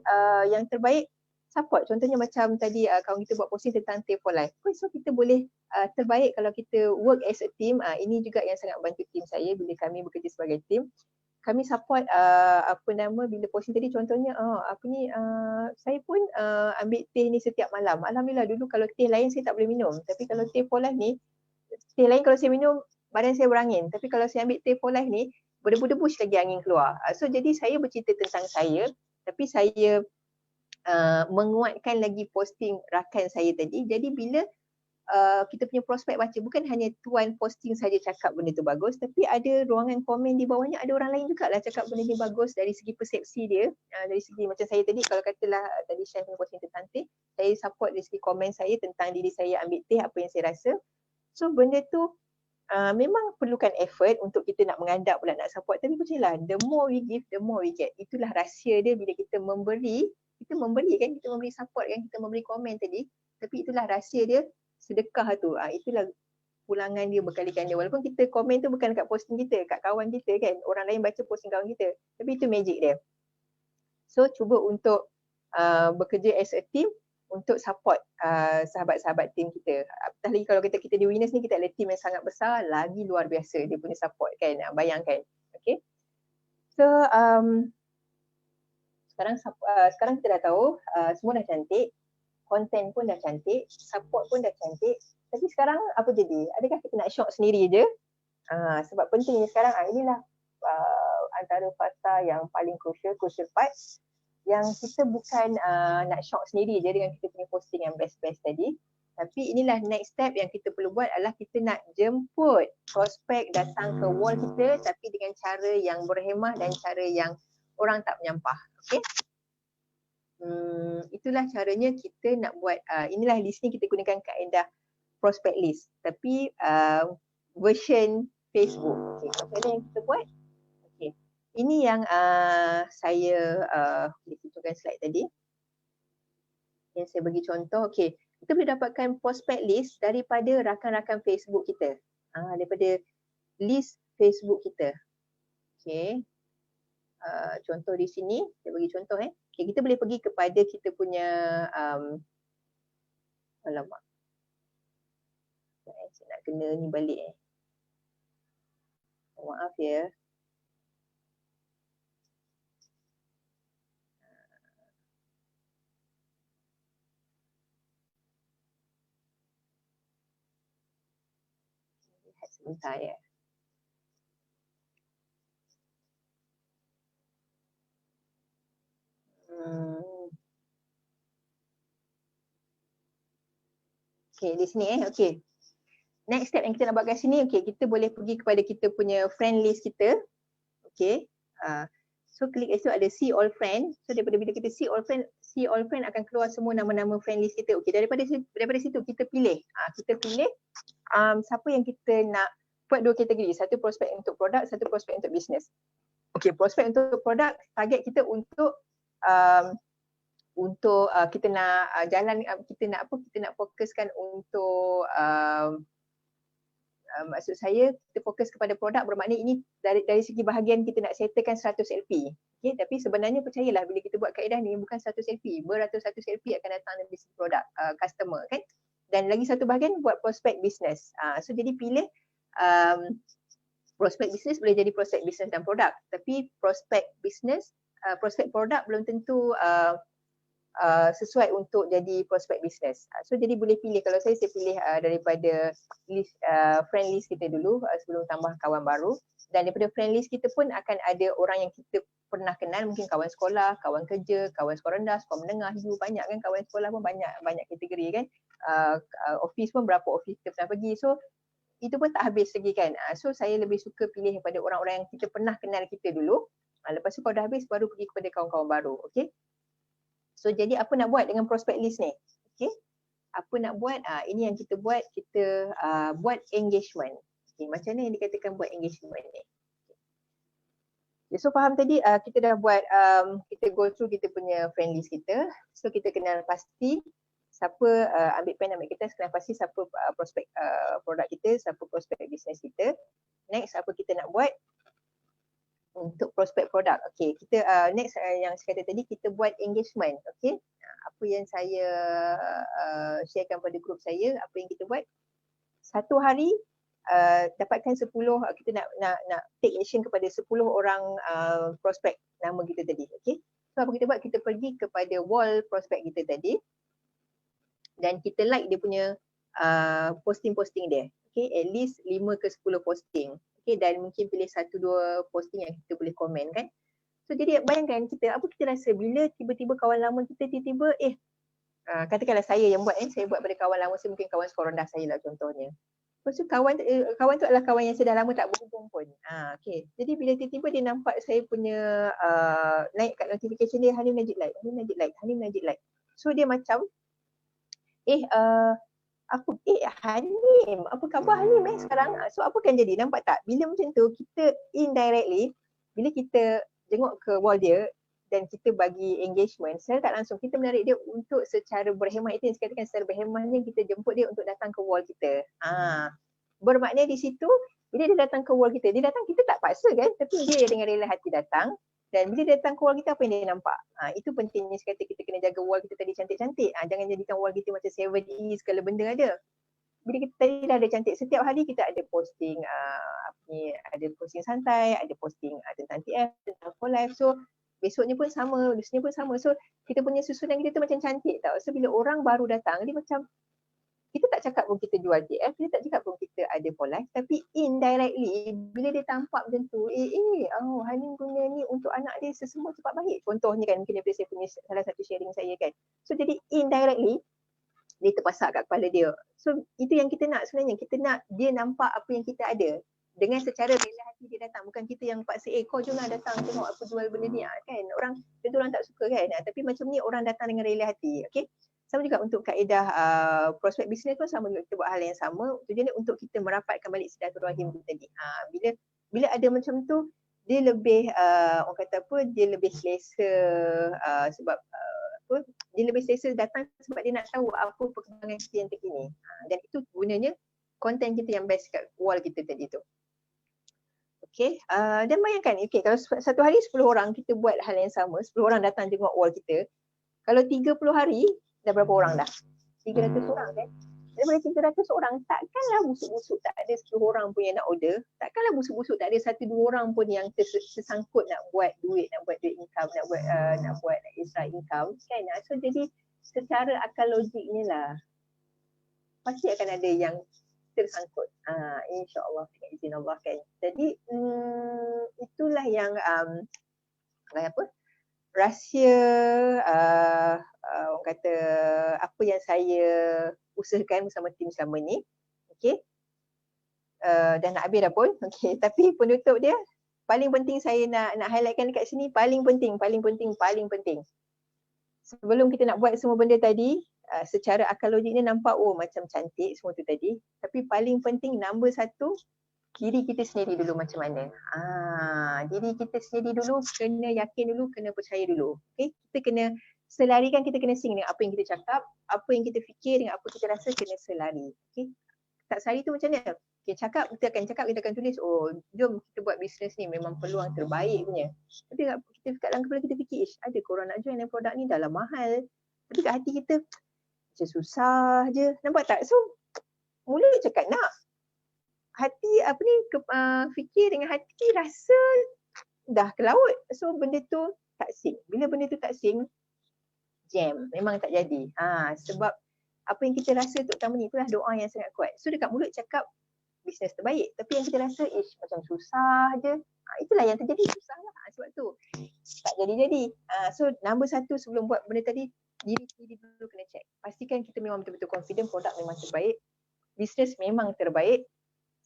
yang terbaik support. Contohnya macam tadi kawan kita buat posting tentang Team for Life. So kita boleh terbaik kalau kita work as a team. Ini juga yang sangat bantu team saya bila kami bekerja sebagai team. Kami support bila posting tadi contohnya saya pun ambil teh ni setiap malam. Alhamdulillah, dulu kalau teh lain saya tak boleh minum. Tapi kalau teh for life ni, teh lain kalau saya minum badan saya berangin. Tapi kalau saya ambil teh for life ni, berdebu-debu lagi angin keluar. So jadi saya bercerita tentang saya, tapi saya menguatkan lagi posting rakan saya tadi. Jadi bila kita punya prospek baca, bukan hanya tuan posting saja cakap benda tu bagus, tapi ada ruangan komen di bawahnya, ada orang lain juga lah cakap benda ni bagus dari segi persepsi dia, dari segi macam saya tadi, kalau katalah tadi Syah punya posting tentang teh, saya support dari segi komen saya tentang diri saya ambil teh, apa yang saya rasa. So benda tu memang perlukan effort untuk kita nak mengandap pula nak support, tapi percayalah, the more we give, the more we get. Itulah rahsia dia bila kita memberi kan, kita memberi support kan, kita memberi komen tadi, tapi itulah rahsia dia, sedekah tu. Itulah pulangan dia berkali-kali. Walaupun kita komen tu bukan kat posting kita, kat kawan kita kan, orang lain baca posting kawan kita, tapi itu magic dia. So cuba untuk bekerja as a team untuk support sahabat-sahabat team kita. Apatah lagi kalau kita di Winners ni, kita ada team yang sangat besar, lagi luar biasa dia punya support kan, bayangkan. Okay. So sekarang kita dah tahu semua dah cantik, konten pun dah cantik, support pun dah cantik. Tapi sekarang apa jadi? Adakah kita nak shock sendiri je? Sebab pentingnya sekarang, inilah antara fasa yang paling crucial part, yang kita bukan nak shock sendiri je dengan kita punya posting yang best-best tadi. Tapi inilah next step yang kita perlu buat, adalah kita nak jemput prospek datang ke wall kita, tapi dengan cara yang berhemah dan cara yang orang tak menyampah. Okay? Itulah caranya kita nak buat, inilah list ni kita gunakan kaedah prospect list, tapi version Facebook. Okay, macam mana yang kita buat? Okay. Ini yang saya tunjukkan slide tadi, yang saya bagi contoh. Okay, kita boleh dapatkan prospect list daripada rakan-rakan Facebook kita, daripada list Facebook kita. Okay. Contoh di sini, saya bagi contoh. Okay, kita boleh pergi kepada kita punya alamak, saya nak kena ni balik. Maaf ya. Rehat sebentar ya. Okay, di sini okay. Next step yang kita nak buat kat sini, okay, kita boleh pergi kepada kita punya friend list kita. Okay. So klik itu ada see all friend. So daripada bila kita see all friend akan keluar semua nama-nama friend list kita. Okay, daripada situ kita pilih. Kita pilih siapa yang kita nak buat dua kategori. Satu prospek untuk produk, satu prospek untuk bisnes. Okay, prospek untuk produk target kita untuk kita nak kita nak fokuskan untuk maksud saya kita fokus kepada produk, bermakna ini dari segi bahagian kita nak settlekan 100 LP. Okay, tapi sebenarnya percayalah bila kita buat kaedah ni bukan 100 LP, beratus-ratus LP akan datang dari segi produk customer kan. Dan lagi satu bahagian buat prospek bisnes. So jadi pilih prospek bisnes boleh jadi prospek bisnes dan produk, tapi prospek bisnes, prospek produk belum tentu sesuai untuk jadi prospek bisnes. So jadi boleh pilih, kalau saya pilih daripada list friend list kita dulu sebelum tambah kawan baru, dan daripada friend list kita pun akan ada orang yang kita pernah kenal, mungkin kawan sekolah, kawan kerja, kawan sekolah rendah, sekolah menengah, banyak kan kawan sekolah pun banyak kategori kan. Office pun berapa office kita pernah pergi, so itu pun tak habis lagi kan. So saya lebih suka pilih daripada orang-orang yang kita pernah kenal kita dulu. Lepas tu kalau dah habis baru pergi kepada kawan-kawan baru. Okay. So jadi apa nak buat dengan prospect list ni? Okay. Apa nak buat? Ini yang kita buat, kita buat engagement. Okay. Macam mana yang dikatakan buat engagement ni? Okay. So faham tadi kita dah buat, kita go through kita punya friend list kita. So kita kenal pasti siapa, ambil pen ambil kertas, kenal pasti siapa prospek produk kita, siapa prospek bisnes kita. Next apa kita nak buat? Untuk prospek produk. Okay, kita next yang saya kata tadi, kita buat engagement. Okay, apa yang saya sharekan pada grup saya, apa yang kita buat, satu hari dapatkan 10, kita nak take action kepada 10 orang prospek nama kita tadi. Okay, so apa kita buat, kita pergi kepada wall prospek kita tadi dan kita like dia punya posting-posting dia. Okay, at least 5 ke 10 posting. Okay, dan mungkin pilih 1-2 posting yang kita boleh komen kan. So jadi bayangkan kita, apa kita rasa bila tiba-tiba kawan lama kita tiba-tiba katakanlah saya yang buat, saya buat pada kawan lama saya, mungkin kawan sekolah rendah saya lah contohnya. Lepas tu kawan tu adalah kawan yang sudah lama tak berhubung pun. Okay, jadi bila tiba-tiba dia nampak saya punya naik kat notification dia, Hanim Najib like, Hanim Najib like, Hanim Najib like. So dia macam Hanim, apa khabar Hanim sekarang? So apa kan jadi, nampak tak? Bila macam tu kita indirectly, bila kita jenguk ke wall dia dan kita bagi engagement, secara tak langsung kita menarik dia untuk secara berhemah. Itu yang saya katakan secara berhemah ni, kita jemput dia untuk datang ke wall kita. Bermakna di situ bila dia datang ke wall kita, dia datang, kita tak paksa kan, tapi dia dengan rela hati datang. Dan bila dia datang ke wall kita, apa yang dia nampak? Itu pentingnya saya kata kita kena jaga wall kita tadi cantik-cantik. Jangan jadikan wall kita macam 7E segala benda ada. Bila kita tadi dah ada cantik, setiap hari kita ada posting ada posting santai, ada posting tentang TF, tentang for life. So besoknya pun sama, lusunya pun sama. So kita punya susunan kita tu macam cantik tau. So bila orang baru datang, dia macam kita tak cakap pun kita jual TF, kita tak cakap pun kita ada for life, tapi indirectly bila dia tampak macam tu, Hanim punya ni untuk anak dia semua cepat baik. Contohnya kan, mungkin daripada saya punya salah satu sharing saya kan. So jadi indirectly dia terpasak kat kepala dia. So itu yang kita nak sebenarnya, kita nak dia nampak apa yang kita ada. Dengan secara rela hati dia datang, bukan kita yang paksa, kau jom lah datang tengok aku jual benda ni kan. Orang tentu orang tak suka kan, tapi macam ni orang datang dengan rela hati. Okay. Sama juga untuk kaedah prospek bisnes pun sama juga, kita buat hal yang sama. Tujuannya untuk kita merapatkan balik silaturahim kita tadi. Bila ada macam tu, dia lebih orang kata apa, dia lebih selesa sebab dia lebih selesa datang sebab dia nak tahu apa perkembangan kita yang terkini. Dan itu gunanya konten kita yang best kat wall kita tadi tu. Okay, dan bayangkan, okay, kalau satu hari 10 orang kita buat hal yang sama, 10 orang datang tengok wall kita. Kalau 30 hari, dah berapa orang dah? 300 orang kan? Daripada 300 orang, takkanlah busuk-busuk tak ada 10 orang pun yang nak order. Takkanlah busuk-busuk tak ada 1-2 orang pun yang tersangkut nak buat duit income, nak buat extra income kan? So jadi secara akal logiknya lah, pasti akan ada yang tersangkut. InsyaAllah dengan izin Allah kan. Jadi itulah yang apa? Rahsia orang kata apa yang saya usahakan bersama tim selama ni. Okey. Dah nak habis dah pun. Okey, tapi penutup dia paling penting saya nak highlightkan dekat sini, paling penting. Sebelum kita nak buat semua benda tadi, secara akal logiknya nampak macam cantik semua tu tadi. Tapi paling penting nombor satu, diri kita sendiri dulu macam mana. Diri kita sendiri dulu, kena yakin dulu, kena percaya dulu. Okay? Kita kena selarikan, kita kena sync dengan apa yang kita cakap, apa yang kita fikir dengan apa kita rasa kena selari. Okay? Tak selari tu macam mana? Okay, kita akan tulis, jom kita buat bisnes ni, memang peluang terbaik punya. Tapi kita kat dalam kepala kita fikir, ada korang nak join produk ni dah lah mahal. Tapi kat hati kita, macam susah je. Nampak tak? So, mulut cakap nak. Hati fikir dengan hati rasa dah ke laut. So, benda tu tak sync. Bila benda tu tak sync, jam. Memang tak jadi. Sebab apa yang kita rasa terutama ni, itulah doa yang sangat kuat. So, dekat mulut cakap, bisnes terbaik. Tapi yang kita rasa, macam susah je. Itulah yang terjadi, susah lah. Sebab tu, tak jadi-jadi. So, nombor satu sebelum buat benda tadi, diri sendiri dulu kena check. Pastikan kita memang betul-betul confident, produk memang terbaik. Bisnes memang terbaik.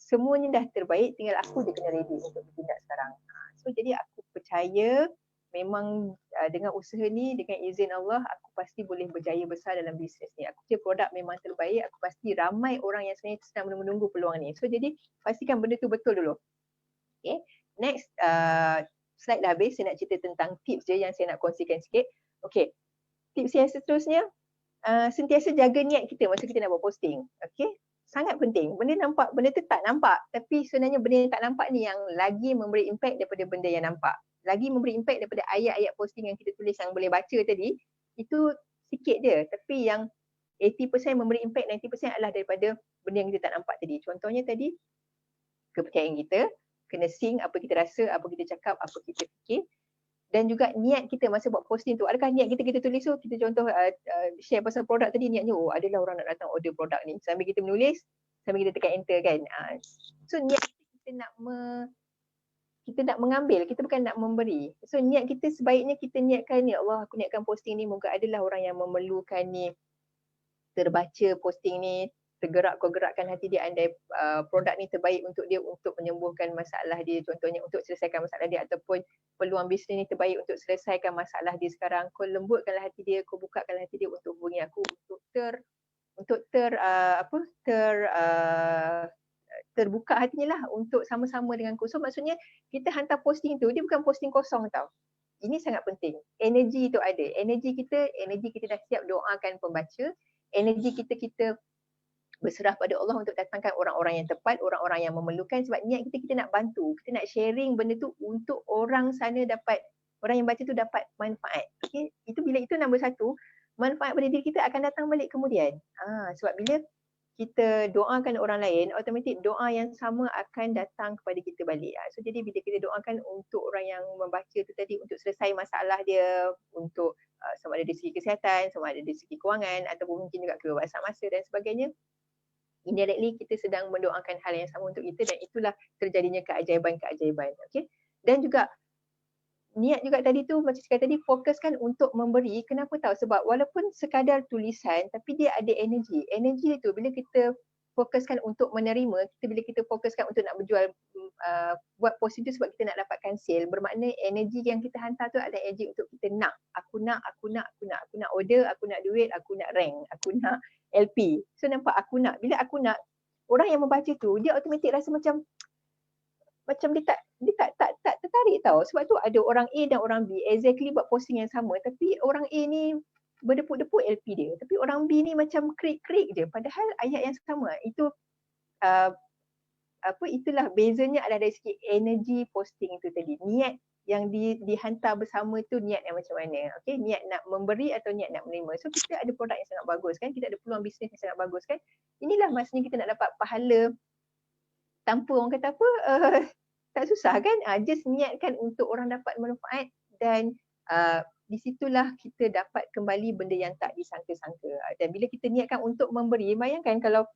Semuanya dah terbaik, tinggal aku je kena ready untuk bertindak sekarang. So, jadi aku percaya memang dengan usaha ni, dengan izin Allah, aku pasti boleh berjaya besar dalam bisnes ni. Aku percaya produk memang terbaik, aku pasti ramai orang yang sebenarnya sedang menunggu peluang ni. So, jadi pastikan benda tu betul dulu. Okay, next slide dah habis, saya nak cerita tentang tips je yang saya nak kongsikan sikit. Okay, tips yang seterusnya, sentiasa jaga niat kita masa kita nak buat posting. Okay, sangat penting. Benda tu tak nampak, tapi sebenarnya benda yang tak nampak ni yang lagi memberi impact daripada benda yang nampak. Lagi memberi impact daripada ayat-ayat posting yang kita tulis yang boleh baca tadi, itu sikit je. Tapi yang 80% memberi impact, 90% adalah daripada benda yang kita tak nampak tadi. Contohnya tadi, kepercayaan kita, kena sync apa kita rasa, apa kita cakap, apa kita fikir. Dan juga niat kita masa buat posting tu. Adakah niat kita tulis tu, kita contoh share pasal produk tadi, niatnya adalah orang nak datang order produk ni. Sambil kita menulis, sambil kita tekan enter kan. So niat kita kita nak mengambil, kita bukan nak memberi. So niat kita sebaiknya kita niatkan, ya Allah aku niatkan posting ni, moga adalah orang yang memerlukan ni, terbaca posting ni, tergerakkan hati dia, andai produk ni terbaik untuk dia untuk menyembuhkan masalah dia, contohnya untuk selesaikan masalah dia, ataupun peluang bisnes ni terbaik untuk selesaikan masalah dia sekarang. Kau lembutkanlah hati dia, kau bukakanlah hati dia untuk hubungi aku, untuk terbuka hatinya lah untuk sama-sama dengan aku. So maksudnya kita hantar posting tu, dia bukan posting kosong tau. Ini sangat penting. Energi tu ada. Energi kita dah siap doakan pembaca. Energi kita berserah pada Allah untuk datangkan orang-orang yang tepat, orang-orang yang memerlukan, sebab niat kita nak bantu, kita nak sharing benda tu untuk orang sana dapat, orang yang baca tu dapat manfaat. Okay? Bila itu nombor satu, manfaat pada diri kita akan datang balik kemudian. Sebab bila kita doakan orang lain, automatik doa yang sama akan datang kepada kita balik. So jadi bila kita doakan untuk orang yang membaca tu tadi, untuk selesai masalah dia, untuk sama ada dari segi kesihatan, sama ada dari segi kewangan, ataupun mungkin juga kebebasan masa dan sebagainya, indirectly kita sedang mendoakan hal yang sama untuk kita, dan itulah terjadinya keajaiban-keajaiban. Okay? Dan juga niat juga tadi tu, macam cakap tadi, fokuskan untuk memberi. Kenapa tahu? Sebab walaupun sekadar tulisan, tapi dia ada energi. Energi itu bila kita fokuskan untuk menerima, bila kita fokuskan untuk nak berjual, buat posting tu sebab kita nak dapatkan sale, bermakna energi yang kita hantar tu ada energi untuk kita nak. Aku nak order, aku nak duit, aku nak rank, aku nak LP. So nampak, aku nak. Bila aku nak, orang yang membaca tu, dia automatik rasa macam dia tak tertarik tau. Sebab tu ada orang A dan orang B exactly buat posting yang sama, tapi orang A ni berdepuk-depuk LP dia, tapi orang B ni macam krik-krik je, padahal ayat yang sama. Itu itulah bezanya adalah dari segi energi posting tu tadi. Niat yang dihantar bersama tu, niat yang macam mana. Okay? Niat nak memberi atau niat nak menerima. So kita ada produk yang sangat bagus kan, kita ada peluang bisnes yang sangat bagus kan. Inilah masanya kita nak dapat pahala tanpa orang kata apa, tak susah kan. Just niatkan untuk orang dapat manfaat, dan di situlah kita dapat kembali benda yang tak disangka-sangka. Dan bila kita niatkan untuk memberi, bayangkan kalau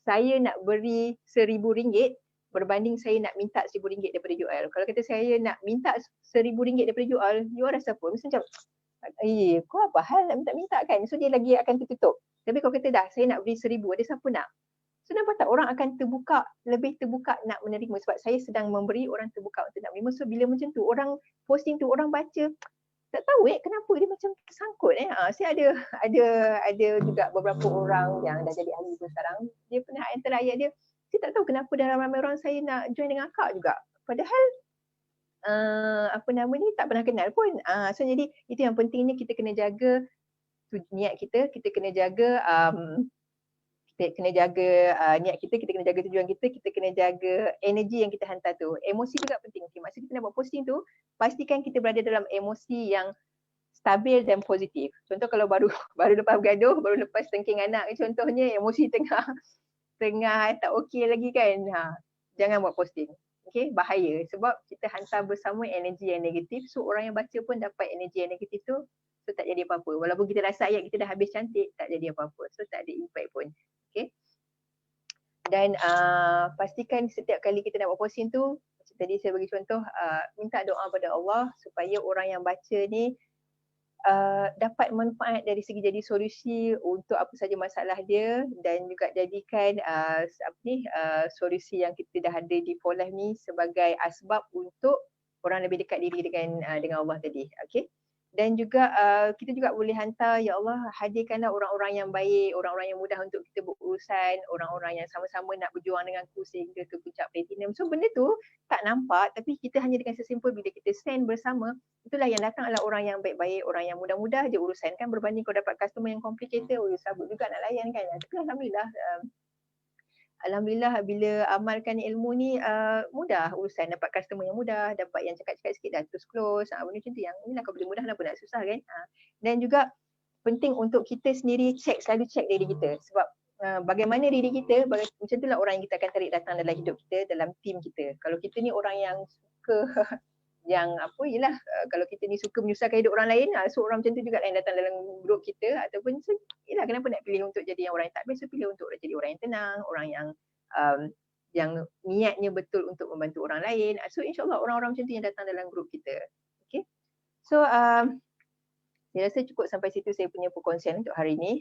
saya nak beri RM1,000 berbanding saya nak minta RM1,000 daripada Joel. Kalau kata saya nak minta RM1,000 daripada Joel, Joel rasa apa? Mesti macam, kau apa hal nak minta-minta kan? So dia lagi akan tertutup. Tapi kalau kata dah, saya nak beri RM1,000, ada siapa nak? So nampak tak, orang akan terbuka, lebih terbuka nak menerima sebab saya sedang memberi, orang terbuka untuk nak menerima. So bila macam tu, orang posting tu, orang baca, tak tahu kenapa dia macam tersangkut. Saya ada juga beberapa orang yang dah jadi ahli pun sekarang, dia pernah antara ayat dia, saya tak tahu kenapa dalam ramai orang saya nak join dengan akak juga. Padahal tak pernah kenal pun. So jadi itu yang pentingnya, kita kena jaga niat kita kena jaga kita kena jaga niat kita kena jaga tujuan kita kena jaga energi yang kita hantar tu. Emosi juga penting. Masa kita nak buat posting tu, pastikan kita berada dalam emosi yang stabil dan positif. Contoh kalau baru lepas bergaduh, baru lepas tengking anak contohnya, emosi tengah tak okey lagi kan. Jangan buat posting. Okay, bahaya sebab kita hantar bersama energi yang negatif, so orang yang baca pun dapat energi yang negatif tu, so tak jadi apa-apa. Walaupun kita rasa ayat kita dah habis cantik, tak jadi apa-apa. So tak ada impact pun. Okay. Dan pastikan setiap kali kita nak buat posting tu, macam tadi saya bagi contoh, minta doa pada Allah supaya orang yang baca ni dapat manfaat dari segi jadi solusi untuk apa saja masalah dia, dan juga jadikan solusi yang kita dah ada di For Life ni sebagai asbab untuk orang lebih dekat diri dengan Allah tadi. Okay. Dan juga kita juga boleh hantar, ya Allah hadirkanlah orang-orang yang baik, orang-orang yang mudah untuk kita berurusan, orang-orang yang sama-sama nak berjuang denganku sehingga ke puncak platinum. So benda tu tak nampak, tapi kita hanya dengan sesimpel bila kita stand bersama, itulah yang datang adalah orang yang baik-baik, orang yang mudah-mudah je urusan kan, berbanding kau dapat customer yang complicated, sabut juga nak layan kan. Tapi Alhamdulillah bila amalkan ilmu ni mudah urusan, dapat customer yang mudah, dapat yang cakap-cakap sikit dah terus close. Benda macam tu, yang inilah kalau boleh mudah kenapa nak susah kan. Dan juga penting untuk kita sendiri selalu check diri kita, sebab bagaimana diri kita, macam itulah orang yang kita akan tarik datang dalam hidup kita, dalam team kita. Kalau kita ni orang yang suka yang kalau kita ni suka menyusahkan hidup orang lain, so orang macam tu juga yang datang dalam grup kita, ataupun kenapa nak pilih untuk jadi orang yang tak biasa, pilih untuk jadi orang yang tenang, orang yang niatnya betul untuk membantu orang lain. So insyaAllah orang-orang macam tu yang datang dalam grup kita. Okay. So saya rasa cukup sampai situ saya punya perkongsian untuk hari ini.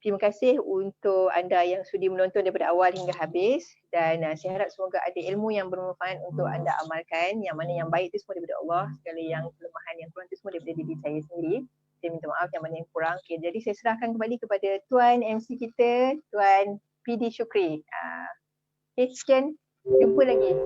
Terima kasih untuk anda yang sudi menonton daripada awal hingga habis, dan saya harap semoga ada ilmu yang bermanfaat untuk anda amalkan. Yang mana yang baik itu semua daripada Allah, segala yang kelemahan yang kurang itu semua daripada diri saya sendiri. Saya minta maaf yang mana yang kurang. Okay, jadi saya serahkan kembali kepada Tuan MC kita, Tuan PD Syukri. Okay, sekian. Jumpa lagi.